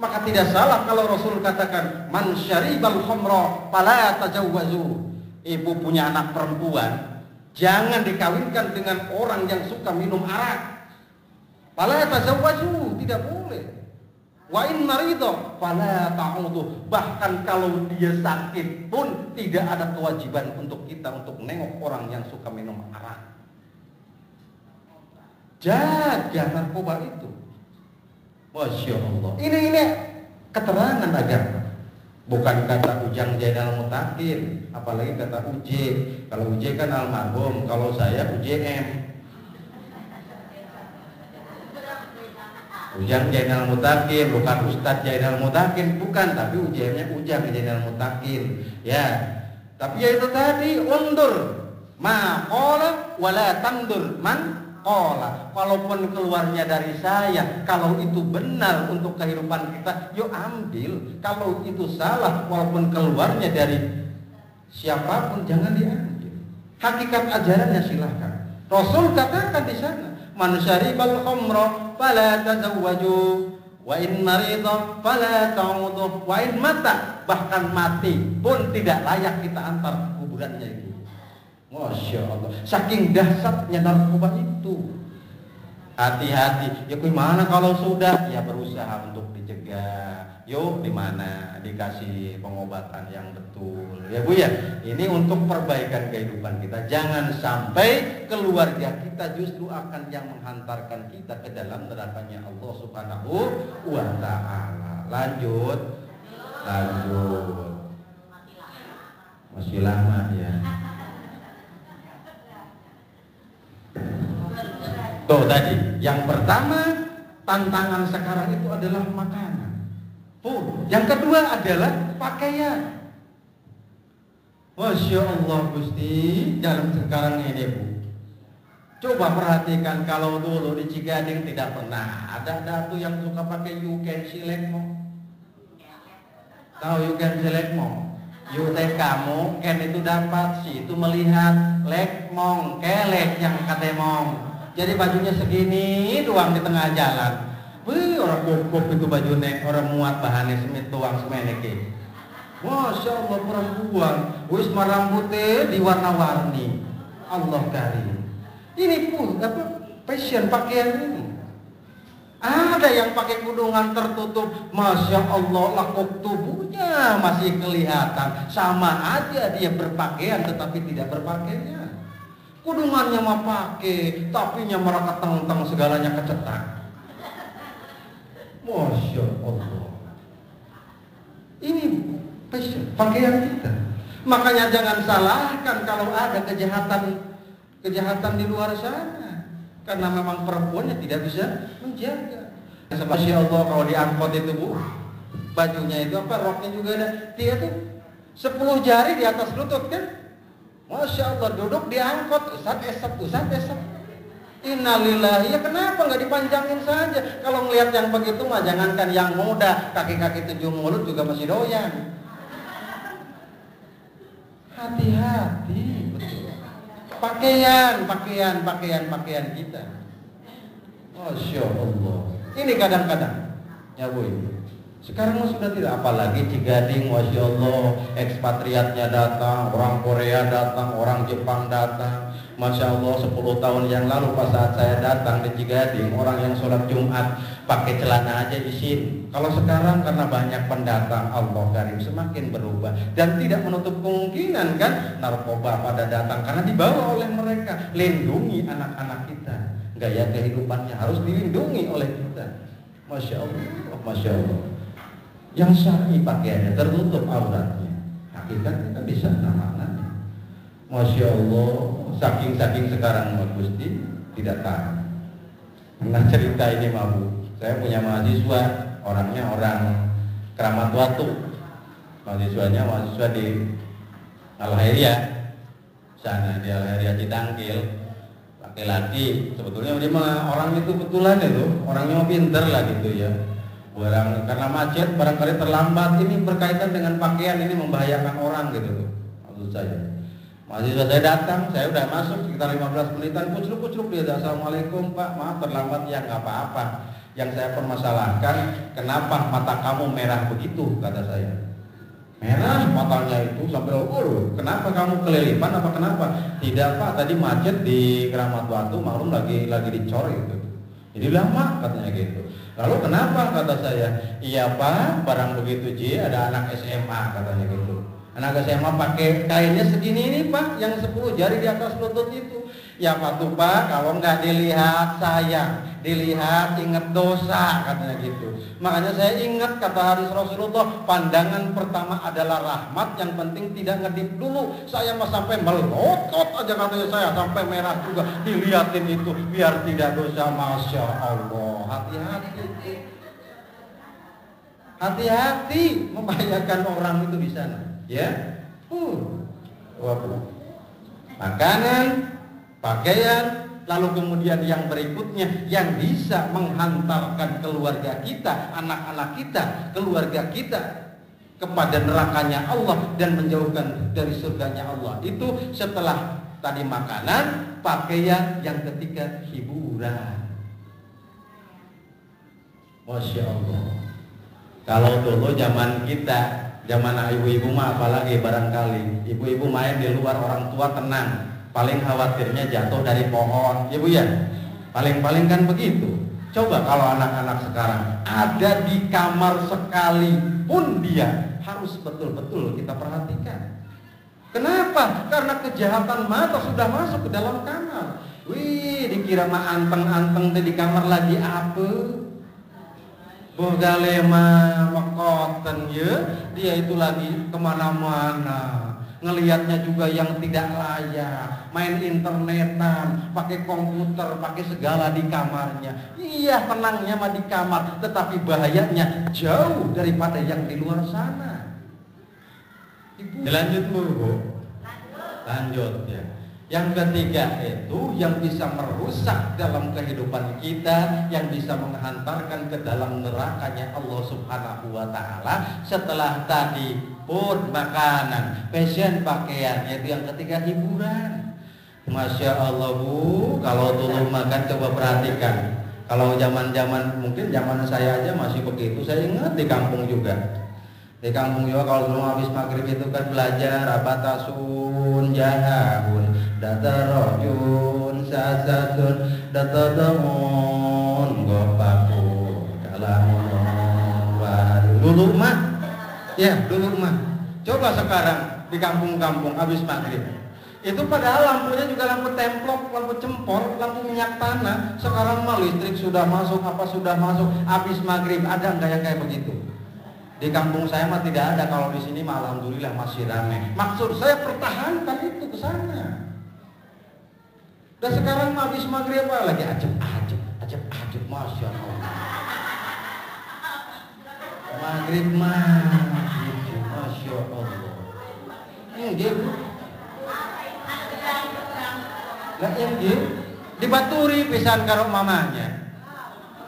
Maka tidak salah kalau Rasul katakan, man syaribal khamra fala tajawwazu. Ibu punya anak perempuan, jangan dikawinkan dengan orang yang suka minum arak. Fala tazawwaju, tidak boleh. Wa in maridha fala ta'udu. Bahkan kalau dia sakit pun tidak ada kewajiban untuk kita untuk nengok orang yang suka minum arak. Jaga narkoba itu. Masya Allah. Ini keterangan agama. Bukan kata Ujang Zainal Mutakin, apalagi kata UJ. Kalau UJ kan almarhum, kalau saya UJM. Ujang Zainal Mutakin, bukan Ustadz Zainal Mutakin, bukan, tapi UJM-nya Ujang Zainal Mutakin. Ya. Tapi ya itu tadi, undur ma qala wala tandur man qala. Walaupun keluarnya dari saya, kalau itu benar untuk kehidupan kita, yuk ambil. Kalau itu salah, walaupun keluarnya dari siapapun, jangan diambil. Hakikat ajarannya silahkan. Rasul katakan di sana, man syaribal khamra fala tazawwaju wa in marida fala ta'udu wa in mata, bahkan mati pun tidak layak kita antar kuburannya itu. Masya Allah, saking dahsyatnya narkoba itu. Hati-hati. Ya gimana kalau sudah? Ya berusaha untuk dicegah. Yuk di mana dikasih pengobatan yang betul. Ya Bu ya, ini untuk perbaikan kehidupan kita. Jangan sampai keluarga kita justru akan yang menghantarkan kita ke dalam nerakanya Allah Subhanahu wa ta'ala. Lanjut. Masih lama ya. Tuh tadi, yang pertama tantangan sekarang itu adalah makanan. Yang kedua adalah pakaian. Masya Allah Gusti, dalam sekarang ini Bu, coba perhatikan, kalau dulu di Cigading tidak pernah ada datu yang suka pakai you can select mo. Tahu you can select mo? You teh kamu, ken itu dapat, si itu melihat, lek mong, kelek yang katemong. Jadi bajunya segini doang di tengah jalan. Wih, orang kukup itu bajunya, orang muat bahannya semit tuang semeneke. Masya Allah perempuan, wis rambutnya diwarna-warni. Allah karim. Ini pun apa fashion pakaian ini. Ada yang pakai kudungan tertutup, Masya Allah, lekuk tubuhnya masih kelihatan. Sama aja dia berpakaian tetapi tidak berpakaian. Kudungannya mah pakai, tapinya mereka teng-teng, segalanya kecetak. Masya Allah. Ini pakaian kita. Makanya jangan salahkan kalau ada kejahatan di luar sana. Karena memang perempuannya tidak bisa menjaga. Masya Allah, kalau diangkut itu Bu, bajunya itu apa, roknya juga ada. Dia tuh 10 jari di atas lutut kan. Masya Allah, duduk diangkut, Ustaz esep. Innalillahi, ya kenapa nggak dipanjangin saja? Kalau ngelihat yang begitu mah jangankan yang muda, kaki-kaki 7 mulut juga masih doyan. Hati-hati, betul. Pakaian kita. Masya Allah. Ini kadang-kadang ya Bu. Sekarang sudah tidak, apalagi Cigading, Masya Allah, ekspatriatnya datang, orang Korea datang, orang Jepang datang. Masya Allah, 10 tahun yang lalu pas saat saya datang di Cigading, orang yang sholat Jumat pakai celana aja izin. Kalau sekarang karena banyak pendatang, Allah karim, semakin berubah. Dan tidak menutup kemungkinan kan narkoba pada datang karena dibawa oleh mereka. Lindungi anak-anak kita, gaya kehidupannya harus dilindungi oleh kita. Masya Allah, Masya Allah. Yang syar'i pakaiannya tertutup auratnya, hakikatnya kan bisa namanya. Masya Allah, saking sekarang Mas Gusti tidak tahu. Pernah cerita ini Bu, saya punya mahasiswa, orangnya orang Keramat Watu, mahasiswa di Al-Hairiyah sana, di Al-Hairiyah Citangkil, laki-laki. Sebetulnya dia mah orang itu betulan itu, orangnya pinter lah gitu ya. Karena macet barangkali terlambat, ini berkaitan dengan pakaian, ini membahayakan orang gitu tuh maksud saya. Mahasiswa saya datang, saya udah masuk sekitar 15 menitan, kucluk dia, Assalamualaikum Pak, maaf terlambat. Ya nggak apa-apa. Yang saya permasalahkan, kenapa mata kamu merah begitu, kata saya. Merah matanya itu sampai kenapa kamu kelilipan apa kenapa? Tidak Pak, tadi macet di Keramat Watu, maklum lagi dicor gitu. Jadi lama katanya gitu. Lalu kenapa, kata saya. Iya Pak, barang begitu ada anak SMA katanya gitu. Anak SMA pakai kainnya segini ini Pak, yang 10 jari di atas lutut itu. Ya Pak tuh Pak, kalau nggak dilihat sayang, dilihat ingat dosa katanya gitu. Makanya saya ingat kata hadis Rasulullah, pandangan pertama adalah rahmat, yang penting tidak ngedip dulu. Saya mah sampai melotot aja katanya, saya sampai merah juga dilihatin itu biar tidak dosa. Masya Allah, hati-hati membahayakan orang itu di sana. Ya, makanan, pakaian, lalu kemudian yang berikutnya yang bisa menghantarkan keluarga kita, anak-anak kita, keluarga kita kepada nerakanya Allah dan menjauhkan dari surganya Allah. Itu setelah tadi makanan, pakaian, yang ketiga hiburan. Masya Allah. Kalau dulu zaman kita, zaman ibu-ibu mah apalagi barangkali ibu-ibu main di luar, orang tua tenang, paling khawatirnya jatuh dari pohon, ya Bu ya, paling kan begitu. Coba kalau anak-anak sekarang ada di kamar sekalipun, dia harus betul-betul kita perhatikan. Kenapa? Karena kejahatan mata sudah masuk ke dalam kamar. Wih, dikira mah anteng-anteng di kamar lagi apa? Bogalema mekoten ya, dia itu lagi kemana-mana, ngelihatnya juga yang tidak layak, main internetan, pakai komputer, pakai segala di kamarnya. Iya, tenangnya mah di kamar, tetapi bahayanya jauh daripada yang di luar sana. Lanjut Bu. Lanjut ya. Yang ketiga itu yang bisa merusak dalam kehidupan kita, yang bisa menghantarkan ke dalam nerakanya Allah Subhanahu wa Ta'ala. Setelah tadi pun makanan, fashion, pakaian, yaitu yang ketiga hiburan. Masya Allah Bu, kalau dulu makan coba perhatikan. Kalau zaman-zaman, mungkin zaman saya aja masih begitu. Saya ingat di kampung juga. Di kampung juga kalau belum habis maghrib itu kan belajar abatasun jahabun datarojun sasatun datadamun gopaku lamun baru. Dulu mah, ya dulu mah. Coba sekarang di kampung-kampung habis maghrib. Itu padahal lampunya juga lampu templok, lampu cempol, lampu minyak tanah. Sekarang mah listrik sudah masuk, apa sudah masuk. Habis maghrib ada nggak yang kayak begitu? Di kampung saya mah tidak ada. Kalau di sini mah alhamdulillah masih ramai. Maksud saya pertahankan itu ke sana. Dan sekarang mah habis maghrib apa lagi ajab, masya Allah. Maghrib mah, masya Allah. Gitu. Lah gitu. Dibaturi pisan karo mamanya,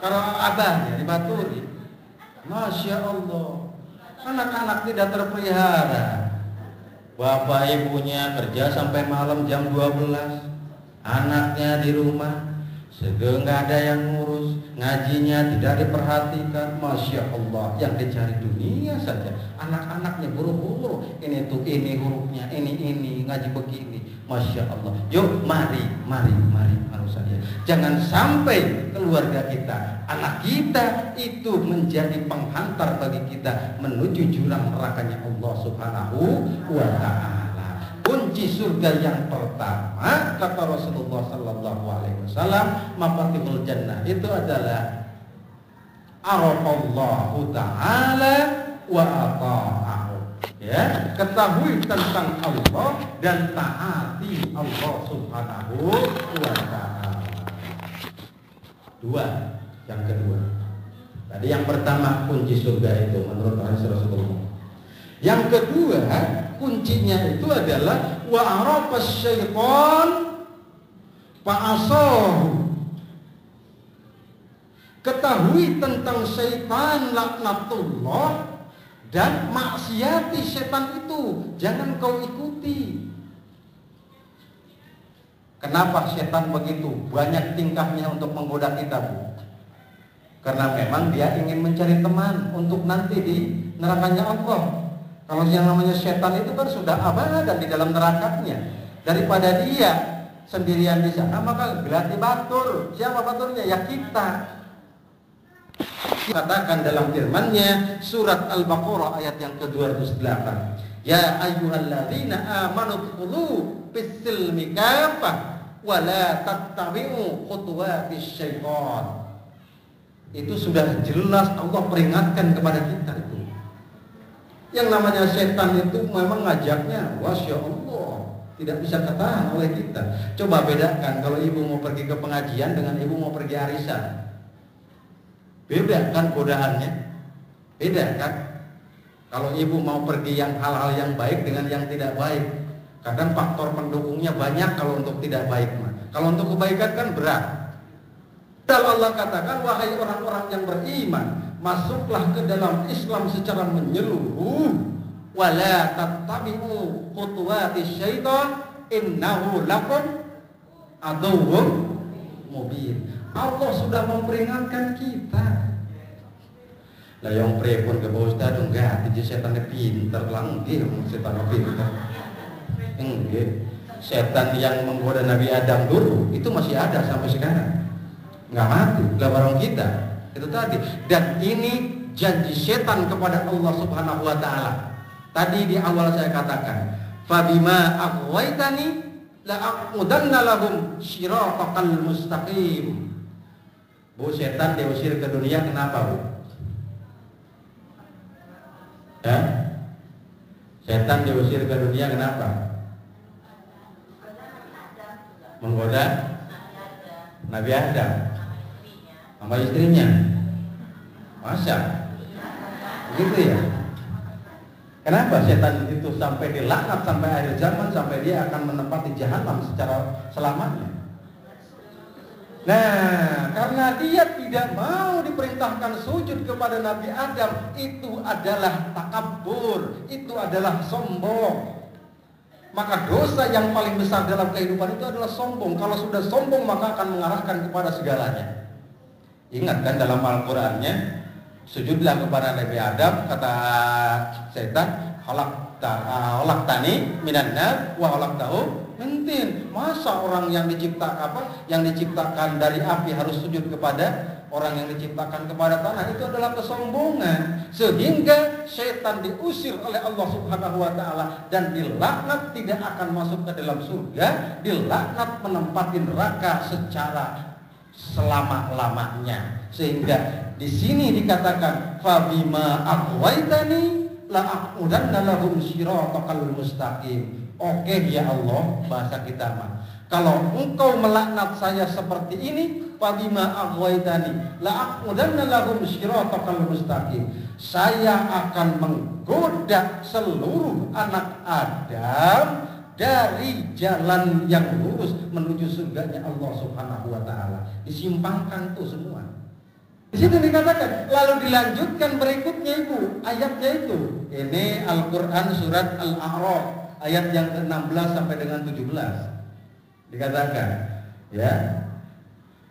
karo abahnya dibaturi. Masya Allah. Anak-anak tidak terpelihara. Bapak ibunya kerja sampai malam jam 12. Anaknya di rumah, sege nggak ada yang ngurus, ngajinya tidak diperhatikan. Masya Allah, yang dicari dunia saja. Anak-anaknya buru-buru, ini tuh ini hurufnya, ini ngaji begini. Masya Allah. Yuk mari saja. Jangan sampai keluarga kita, anak kita itu menjadi penghantar bagi kita menuju jurang nerakanya Allah Subhanahu wa Ta'ala. Kunci surga yang pertama kata Rasulullah Sallallahu Alaihi Wasallam, mafatihul jannah itu adalah arafallahu ta'ala wa ata'ahu. Ya, ketahui tentang Allah dan taati Allah Subhanahu wa Ta'ala. Dua, yang kedua. Tadi yang pertama kunci surga itu menurut Rasulullah. Yang kedua, kuncinya itu adalah wa arafas syaitan fa'asahu. Ketahui tentang syaitan laknatullah dan maksiati syaitan itu, jangan kau ikuti. Kenapa syaitan begitu banyak tingkahnya untuk menggoda kita, Bu? Karena memang dia ingin mencari teman untuk nanti di nerakanya Allah. Kalau yang namanya setan itu kan sudah abadan di dalam nerakanya. Daripada dia sendirian di sana, maka gelati batur. Siapa baturnya? Ya kita. Katakan dalam firman-Nya surat Al-Baqarah ayat yang ke-208. Ya ayyuhalladzina amanu dkhulu fis-silmi kafah wa la tattabi'u khutuwatis syaitan. Itu sudah jelas Allah peringatkan kepada kita itu. Yang namanya setan itu memang ngajaknya, Masya Allah, tidak bisa ketahan oleh kita. Coba bedakan kalau ibu mau pergi ke pengajian dengan ibu mau pergi arisan. Beda kan godaannya? Beda kan? Kalau ibu mau pergi yang hal-hal yang baik dengan yang tidak baik, kadang faktor pendukungnya banyak kalau untuk tidak baik. Kalau untuk kebaikan kan berat. Kalau Allah katakan, wahai orang-orang yang beriman, masuklah ke dalam Islam secara menyeluruh. Wala tattabi'u khutuwatis syaitan innahu lakum aduwwun mubin. Allah sudah memperingatkan kita. Lah yang prepon ke bawah ustaz enggak, jadi setan pintar langkih, setan pintar. Enggak. Setan yang menggoda Nabi Adam dulu itu masih ada sampai sekarang. Enggak mati, lah barang kita. Itu tadi. Dan ini janji setan kepada Allah Subhanahu wa Ta'ala. Tadi di awal saya katakan, fabima aghwaytani la aqudanna lahum shiratal mustaqim. Bu, setan diusir ke dunia kenapa, Bu? Ya? Setan diusir ke dunia kenapa? Menggoda Nabi Adam sama istrinya. Masa? Begitu ya? Kenapa setan itu sampai dilaknat sampai akhir zaman, sampai dia akan menempati jahanam secara selamanya? Nah, karena dia tidak mau diperintahkan sujud kepada Nabi Adam, itu adalah takabur, itu adalah sombong. Maka dosa yang paling besar dalam kehidupan itu adalah sombong. Kalau sudah sombong maka akan mengarahkan kepada segalanya. Ingat kan dalam Al-Qur'annya, sujudlah kepada Nabi Adam, kata setan, khalaqtani minan nar wa khalaqtahu min tin. Masa orang yang diciptakan dari api harus sujud kepada orang yang diciptakan kepada tanah? Itu adalah kesombongan, sehingga setan diusir oleh Allah Subhanahu wa taala dan dilaknat tidak akan masuk ke dalam surga, dilaknat menempati neraka secara selama-lamanya. Sehingga di sini dikatakan fabima aghwaytani la aqudanna lahum siratal mustaqim. Oke ya Allah, bahasa kita mah, kalau engkau melaknat saya seperti ini, fabima aghwaytani la aqudanna lahum siratal mustaqim, saya akan menggoda seluruh anak Adam dari jalan yang lurus menuju surganya Allah Subhanahu wa taala. Disimpangkan tuh semua. Di situ dikatakan, lalu dilanjutkan berikutnya Ibu, ayatnya itu. Ini Al-Qur'an surat Al-A'raf ayat yang ke-16 sampai dengan 17. Dikatakan, ya.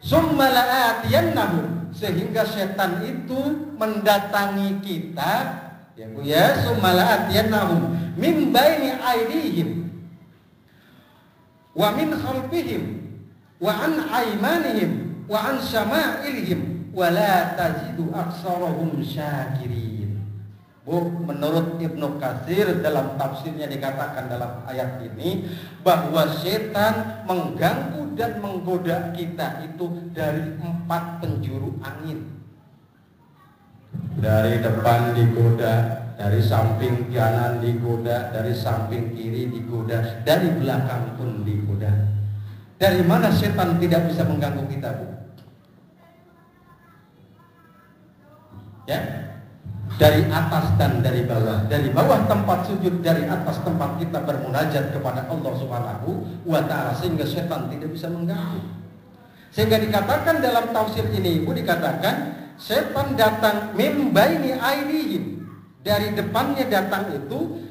Summa la'atiyannahum, sehingga setan itu mendatangi kita, ya Bu ya, summa la'atiyannahum min baini aydihim wa min khalfihim wa an aymanihim wa an syama'ilihim wa la tajidu aktsarahum syakirin. Bu, menurut Ibnu Katsir dalam tafsirnya dikatakan dalam ayat ini bahwa setan mengganggu dan menggoda kita itu dari 4 penjuru angin. Dari depan digoda, dari samping kanan digoda, dari samping kiri digoda, dari belakang pun digoda. Dari mana setan tidak bisa mengganggu kita, Bu? Ya, dari atas dan dari bawah. Dari bawah tempat sujud, dari atas tempat kita bermunajat kepada Allah Subhanahu wa taala, sehingga setan tidak bisa mengganggu. Sehingga dikatakan dalam tafsir ini Ibu, dikatakan setan datang mim baini aydihim, dari depannya datang itu.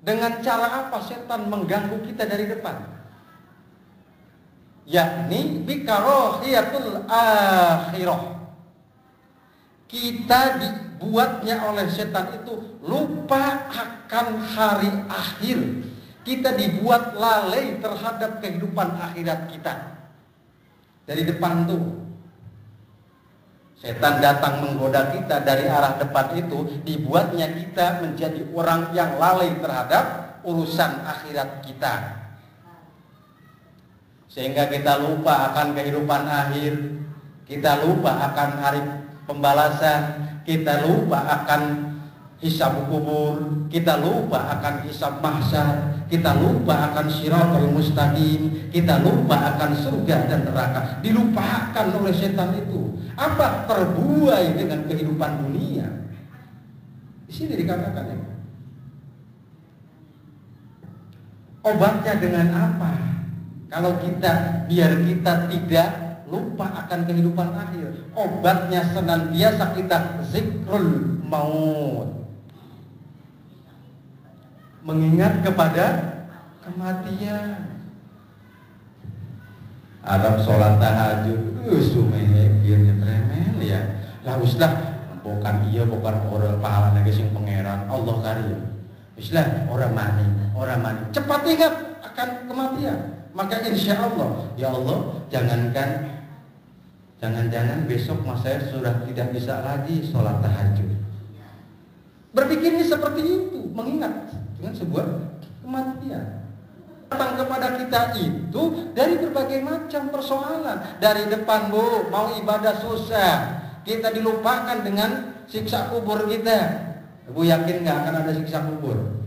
Dengan cara apa setan mengganggu kita dari depan? Yakni bikarohiyatul akhirah. Kita dibuatnya oleh setan itu lupa akan hari akhir. Kita dibuat lalai terhadap kehidupan akhirat kita. Dari depan tuh setan datang menggoda kita dari arah depan itu, dibuatnya kita menjadi orang yang lalai terhadap urusan akhirat kita. Sehingga kita lupa akan kehidupan akhir, kita lupa akan hari pembalasan, kita lupa akan hisab kubur, kita lupa akan hisab mahsyar, kita lupa akan siratal mustaqim, kita lupa akan surga dan neraka. Dilupakan oleh setan itu. Apa? Terbuai dengan kehidupan dunia. Di sini dikatakan ya. Obatnya dengan apa? Kalau kita, biar kita tidak lupa akan kehidupan akhir, obatnya senantiasa kita zikrul maut, mengingat kepada kematian. Arab sholat tahajud, sumehnya tremel ya. Lah uslah, bukan iya bukan orang pahala lagi sing pangeran Allah karim. Uslah orang mani. Cepat ingat akan kematian. Maka insya Allah, ya Allah, jangan-jangan besok mas saya sudah tidak bisa lagi sholat tahajud. Berpikirnya seperti itu, mengingat dengan sebuah kematian. Datang kepada kita itu dari berbagai macam persoalan. Dari depan Bu, mau ibadah susah, kita dilupakan dengan siksa kubur kita. Ibu yakin nggak akan ada siksa kubur?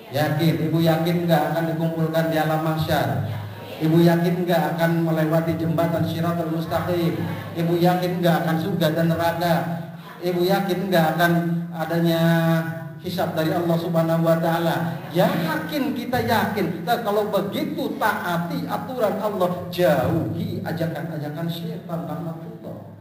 Yakin? Ibu yakin nggak akan dikumpulkan di alam mahsyar? Ibu yakin nggak akan melewati jembatan Shiratal Mustaqim? Ibu yakin nggak akan surga dan neraka? Ibu yakin nggak akan adanya hisab dari Allah Subhanahu wa taala? Yakin, kita yakin. Nah, kalau begitu taati aturan Allah, jauhi ajakan-ajakan syaitan rahmatullah.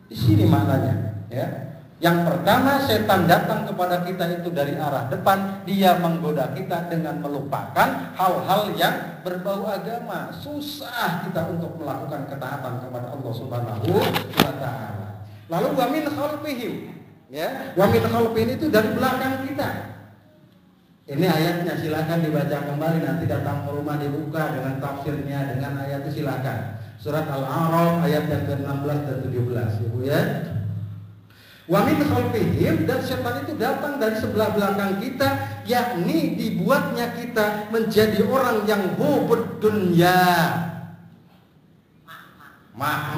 Di sini maknanya, ya. Yang pertama, setan datang kepada kita itu dari arah depan. Dia menggoda kita dengan melupakan hal-hal yang berbau agama. Susah kita untuk melakukan ketaatan kepada Allah Subhanahu wa taala. Lalu wa min khalfihim, ya. Wa min khalfihim itu dari belakang kita. Ini ayatnya, silakan dibaca kembali, nanti datang ke rumah dibuka dengan tafsirnya, dengan ayatnya silakan. Surat Al-A'raf ayat yang ke-16 dan 17, Ibu ya. Wa min khalfihim, dan setan itu datang dari sebelah belakang kita, yakni dibuatnya kita menjadi orang yang hubud dunya. Mak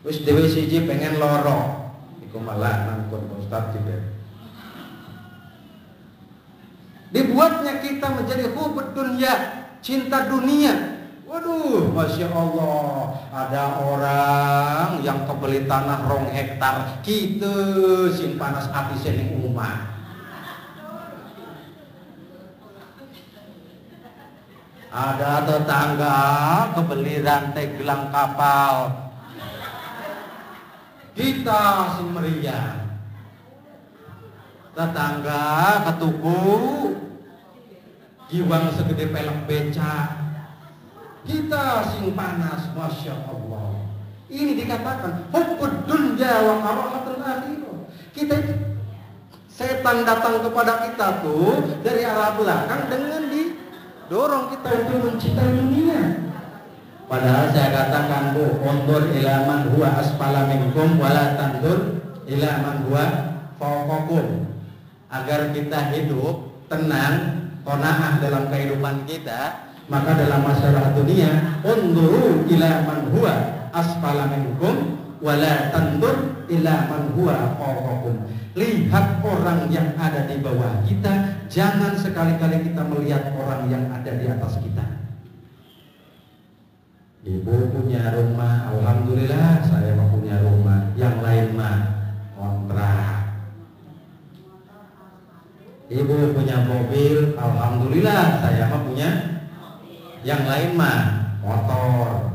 wis dhewe siji pengen loro. Iku malah nangkon Ustaz juga. Dibuatnya kita menjadi hubud dunya, cinta dunia. Waduh, Masya Allah, ada orang yang kebeli tanah 2 hektar, gitu sing panas hati sening umah. Ada tetangga kebeli rantai gelang kapal, kita sing meriah. Tetangga ketuku giwang segede pelek beca, kita sing panas. Masya Allah. Ini dikatakan hubbud dunya wa karahatul akhirah. Kita itu, setan datang kepada kita tuh dari arah belakang dengan didorong kita untuk mencintai dunia. Padahal saya katakan, Bu, undur ila man huwa asfala minkum wala tandur ila man huwa fawqakum. Agar kita hidup tenang, qanaah dalam kehidupan kita, maka dalam masalah dunia, unduru ila man huwa asfala minkum wala tandur ila man huwa fawqakum. Lihat orang yang ada di bawah kita, jangan sekali-kali kita melihat orang yang ada di atas kita. Ibu punya rumah, alhamdulillah, saya mah punya rumah. Yang lain mah kontrak. Ibu punya mobil, alhamdulillah, saya mah punya. Yang lain mah motor.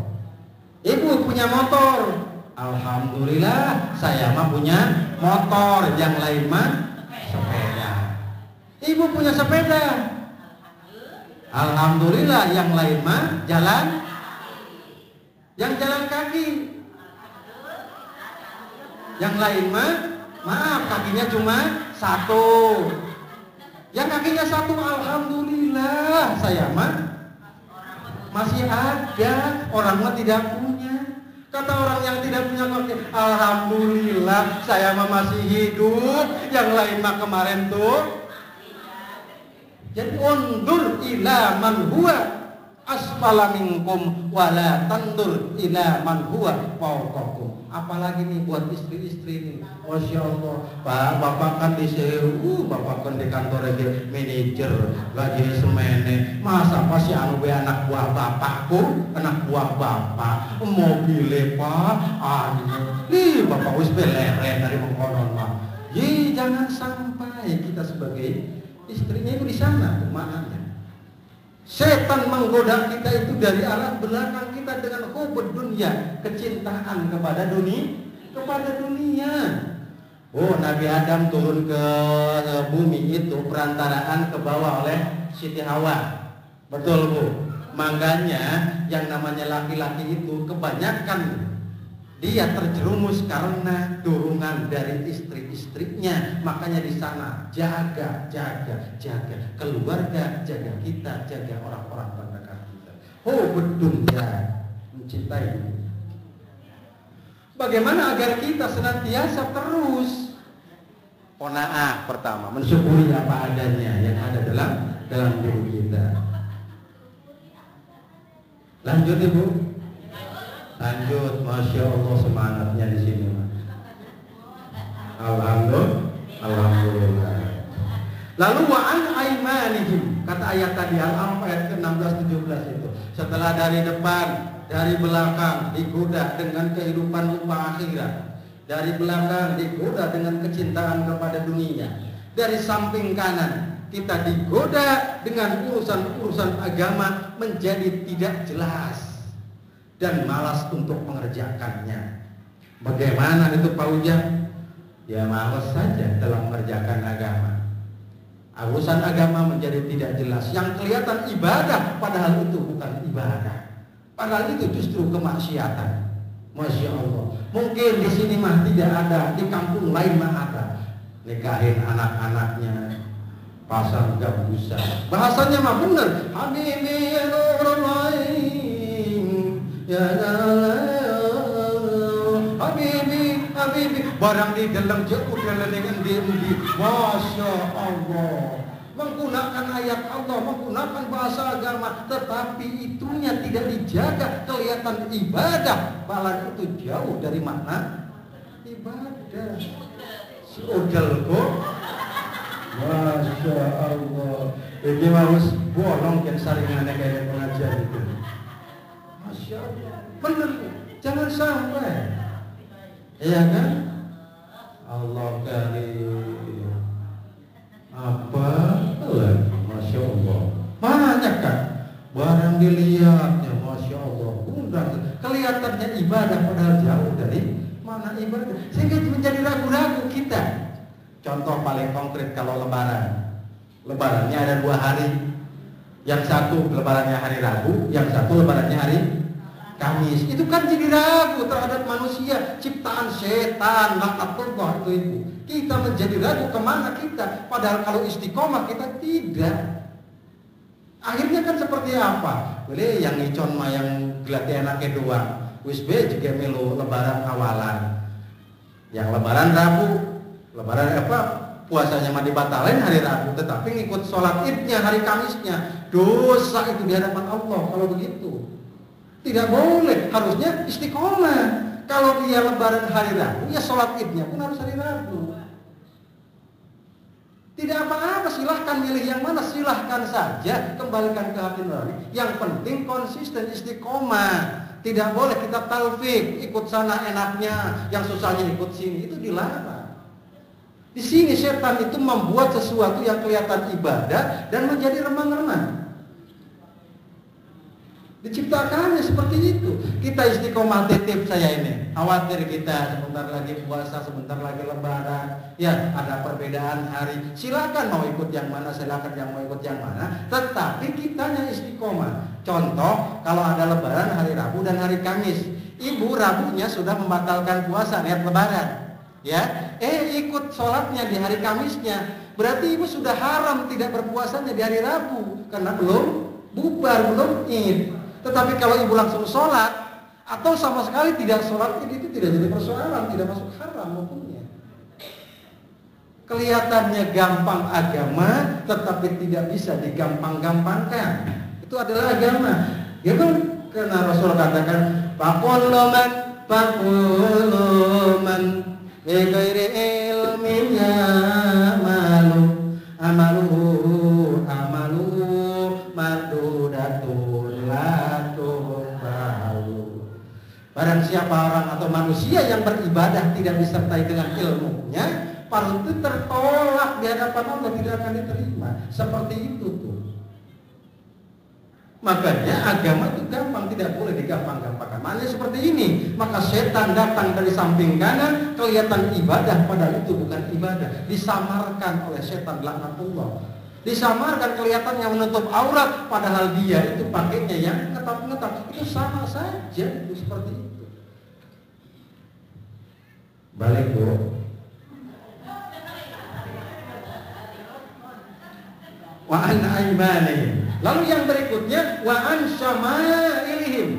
Ibu punya motor, alhamdulillah, saya mah punya motor. Yang lain mah sepeda. Ibu punya sepeda, alhamdulillah, yang lain mah jalan. Yang jalan kaki, yang lain mah maaf, kakinya cuma 1. Yang kakinya 1, alhamdulillah, saya mah masih ada. Orang mah tidak punya. Kata orang yang tidak punya kaki, alhamdulillah, saya mah masih hidup. Yang lain mah kemarin tuh. Jadi undur ila man huwa asfala minkum wala tandur ila man huwa fawqakum. Apalagi nih buat istri-istri nih, Masya Allah, Pak, bapak kan di sewu, bapak kan di kantor aja manajer, gaji semene. Masa apa sih anu anak buah bapakku, anak buah bapak, mobilnya Pak, nih bapak wis beleren dari mengkonon mah. Jangan sampai kita sebagai istrinya itu di sana kemana. Setan menggoda kita itu dari arah belakang kita dengan hubud dunia, kecintaan kepada dunia. Oh, Nabi Adam turun ke bumi itu perantaraan ke bawah oleh Siti Hawa. Betul, Bu. Makanya yang namanya laki-laki itu kebanyakan dia terjerumus karena dorongan dari istri-istrinya. Makanya di sana jaga keluarga, jaga kita, jaga orang-orang terdekat kita. Oh, dunia, mencintai. Bagaimana agar kita senantiasa terus qanaah, pertama mensyukuri apa adanya yang ada dalam diri kita. Lanjut, Ibu. Lanjut, Masya Allah, semangatnya di sini. Alhamdulillah. Lalu wa'an aimanihim, kata ayat tadi Al-Anfal ayat ke-16-17 itu. Setelah dari depan, dari belakang digoda dengan kehidupan lupa akhirat. Dari belakang digoda dengan kecintaan kepada dunia. Dari samping kanan kita digoda dengan urusan-urusan agama menjadi tidak jelas dan malas untuk mengerjakannya. Bagaimana itu Pak Ujang? Ya malas saja dalam mengerjakan agama. Urusan agama menjadi tidak jelas. Yang kelihatan ibadah, padahal itu bukan ibadah. Padahal itu justru kemaksiatan. Masya Allah. Mungkin di sini mah tidak ada, di kampung lain mah ada. Nikahin anak-anaknya, pasang gabusa. Bahasanya mah bener. Habibi ya Nurulain ya Habibi, Habibi. Barang di dalam jauh dalam dengan endi. Masya Allah. Menggunakan ayat Allah, menggunakan bahasa agama, tetapi itunya tidak dijaga, kelihatan ibadah, malah itu jauh dari makna ibadah. Si odel kok, Masya Allah. Ini harus bolong kan saringannya kayak pengajar itu. Masya Allah, bener, jangan sampai, iya kan? Allah karim. Apa lagi, Masya Allah, banyak kan barang dilihatnya, Masya Allah, kelihatannya ibadah padahal jauh dari mana ibadah, sehingga menjadi ragu-ragu kita. Contoh paling konkret kalau lebarannya ada 2 hari, yang satu lebarannya hari Rabu, yang satu lebarannya hari Kamis. Itu kan jadi ragu terhadap manusia, ciptaan setan, laknatullah itu. Kita menjadi ragu kemana kita, padahal kalau istiqomah kita tidak. Akhirnya kan seperti apa? Boleh yang ngicon mah yang gelatih enaknya doang. Wis be juga melu lebaran awalan. Yang lebaran Rabu, lebaran apa? Puasanya mah dibatalin hari Rabu, tetapi ngikut sholat Idnya hari Kamisnya. Dosa itu di hadapan Allah kalau begitu. Tidak boleh, harusnya istiqomah. Kalau dia lebaran hari Rabu, ya sholat Idnya pun harus hari Rabu. Tidak apa-apa, silahkan milih yang mana, silahkan saja, kembalikan ke hati nurani. Yang penting konsisten istiqomah. Tidak boleh kita talfik, ikut sana enaknya, yang susahnya ikut sini, itu dilarang. Di sini setan itu membuat sesuatu yang kelihatan ibadah dan menjadi remang-remang. Diciptakannya seperti itu. Kita istiqomah titip saya ini. Khawatir kita sebentar lagi puasa, sebentar lagi lebaran. Ya, ada perbedaan hari. Silakan mau ikut yang mana, silakan yang mau ikut yang mana. Tetapi kitanya istiqomah. Contoh, kalau ada lebaran hari Rabu dan hari Kamis. Ibu Rabunya sudah membatalkan puasa niat lebaran. Ya, ikut sholatnya di hari Kamisnya. Berarti ibu sudah haram tidak berpuasanya di hari Rabu karena belum bubar, belum Id. Tetapi kalau ibu langsung sholat atau sama sekali tidak sholat, itu tidak jadi persoalan, tidak masuk haram hukumnya. Kelihatannya gampang agama, tetapi tidak bisa digampang-gampangkan. Itu adalah agama. Ya kan? Karena Rasul katakan, Pakuluman bighairi ilmin ya'malu amaluhu mardudatun la tubahu. Barang siapa orang atau manusia yang beribadah tidak disertai dengan ilmunya, paling itu tertolak di hadapan Allah, tidak akan diterima. Seperti itu tuh. Makanya agama itu gampang, tidak boleh digampang-gampangkan. Makanya seperti ini, maka setan datang dari samping kanan, kelihatan ibadah, padahal itu bukan ibadah. Disamarkan oleh setan, laknatullah. Disamarkan kelihatannya menutup aurat, padahal dia itu pakainya yang ketat-ketat. Itu sama saja, itu seperti itu. Balik Bu. Wa an aimanihim. Lalu yang berikutnya wa an syama'ilihim.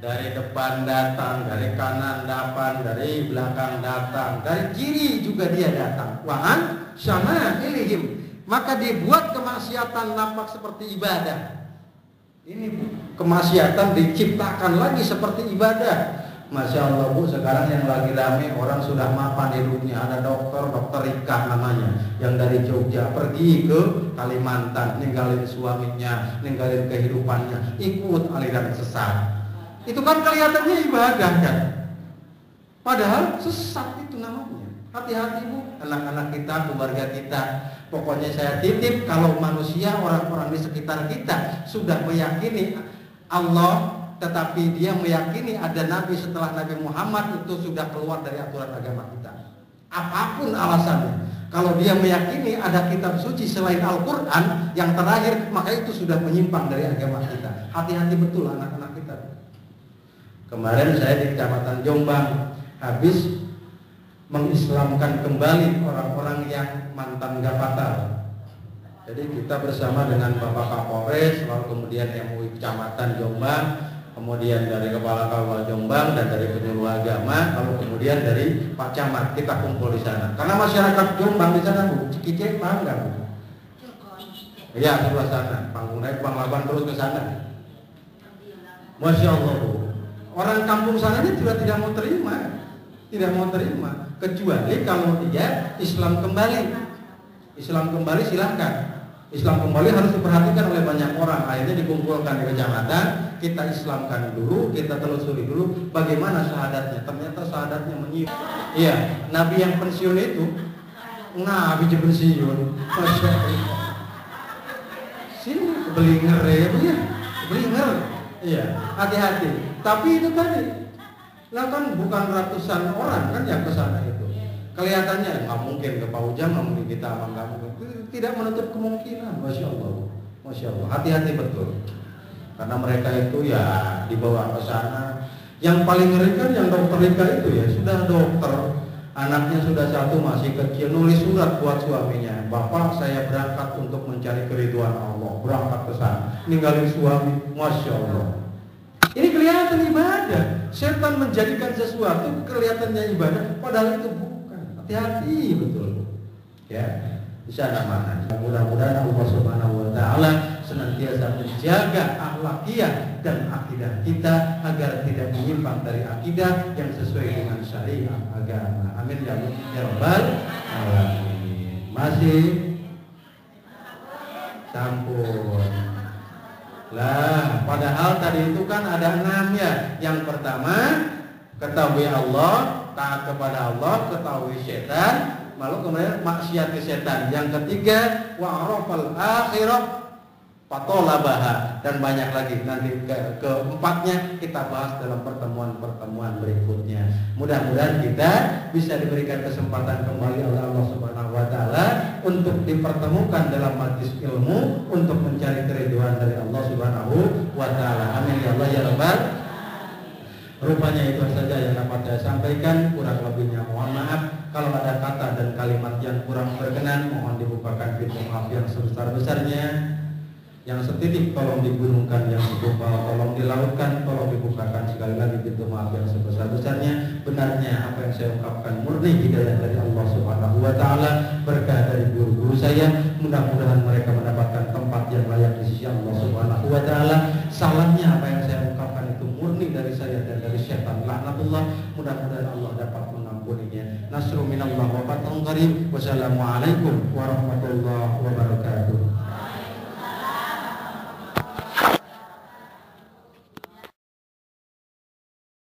Dari depan datang, dari kanan datang, dari belakang datang, dari kiri juga dia datang. Wa an syama'ilihim. Maka dibuat kemaksiatan nampak seperti ibadah. Ini kemaksiatan diciptakan lagi seperti ibadah. Masya Allah Bu, sekarang yang lagi rame orang sudah mapan hidupnya. Ada dokter Rika namanya, yang dari Jogja pergi ke Kalimantan, ninggalin suaminya, ninggalin kehidupannya, ikut aliran sesat. Itu kan kelihatannya ibadah kan, padahal sesat itu namanya. Hati-hati Bu, anak-anak kita, keluarga kita. Pokoknya saya titip, kalau manusia, orang-orang di sekitar kita sudah meyakini Allah, tetapi dia meyakini ada Nabi setelah Nabi Muhammad, itu sudah keluar dari aturan agama kita. Apapun alasannya, kalau dia meyakini ada kitab suci selain Al-Quran yang terakhir, maka itu sudah menyimpang dari agama kita. Hati-hati betul anak-anak kita. Kemarin saya di Kecamatan Jombang, habis mengislamkan kembali orang-orang yang mantan gapatal. Jadi kita bersama dengan Bapak Kapolres, lalu kemudian MUI Kecamatan Jombang, kemudian dari Kepala Kabupaten Jombang dan dari penyuluh agama, lalu kemudian dari Pak Camat, kita kumpul di sana. Karena masyarakat Jombang di sana Bu, Cikicek paham nggak Bu? Iya, sebelah sana. Panggung naik Bang terus ke sana. Masya Allah Bu. Orang kampung sana ini juga tidak mau terima, kecuali kalau dia Islam kembali. Islam kembali silahkan. Islam kembali harus diperhatikan oleh banyak orang. Akhirnya dikumpulkan di kecamatan, kita Islamkan dulu, kita telusuri dulu bagaimana syahadatnya. Ternyata syahadatnya menyimpang. Iya, Nabi yang pensiun itu, Nabi yang pensiun, Masya Allah. Sini belinger ya, belinger. Iya, hati-hati. Tapi itu tadi, lah kan bukan ratusan orang kan yang ke sana itu. Kelihatannya nggak mungkin ke Pak Ujang, nggak mungkin kita nggak mungkin. Tidak menutup kemungkinan, Masya Allah, Masya Allah. Hati-hati betul. Karena mereka itu ya dibawa ke sana. Yang paling ngeri kan yang dokter Rika itu ya sudah dokter, anaknya sudah satu masih kecil, nulis surat buat suaminya, Bapak saya berangkat untuk mencari keridhaan Allah, berangkat ke sana, ninggalin suami, Masya Allah. Ini kelihatan ibadah. Setan menjadikan sesuatu kelihatannya ibadah, padahal itu bukan. Hati-hati betul. Ya. Di sana mana? Mudah-mudahan Allah Subhanahu wa taala senantiasa menjaga akhlakiyah dan akidah kita agar tidak menyimpang dari akidah yang sesuai dengan syariat agama. Amin ya rabbal alamin. Masih sampun. Lah, padahal tadi itu kan ada 6 ya. Yang pertama, ketahui Allah, taat kepada Allah, ketahui setan, lalu kemudian maksiat ke setan. Yang ketiga, wa'arafal akhirah fatolabaha, dan banyak lagi. Nanti keempatnya kita bahas dalam pertemuan-pertemuan berikutnya. Mudah-mudahan kita bisa diberikan kesempatan kembali oleh Allah Subhanahu wa taala untuk dipertemukan dalam majlis ilmu untuk mencari keridhaan dari Allah Subhanahu wa taala. Amin ya Allah ya rabbal. Rupanya itu saja yang dapat saya sampaikan, kurang lebihnya mohon maaf. Kalau ada kata dan kalimat yang kurang berkenan, mohon dibukakan pintu maaf yang sebesar-besarnya. Yang setitik tolong digunungkan, yang setunggal tolong dilautkan, tolong dibukakan sekali lagi pintu maaf yang sebesar-besarnya. Benarnya apa yang saya ungkapkan murni hidayah dari Allah Subhanahu wa taala, berkah dari guru-guru saya. Mudah-mudahan mereka mendapatkan tempat yang layak di sisi Allah Subhanahu wa taala. Salahnya apa yang saya ungkapkan itu murni dari saya dan dari syaitan laknatullah. Mudah-mudahan Allah dapat mengampuninya. Nasrul minallah wa fathun qarib. Wassalamualaikum warahmatullahi wabarakatuh.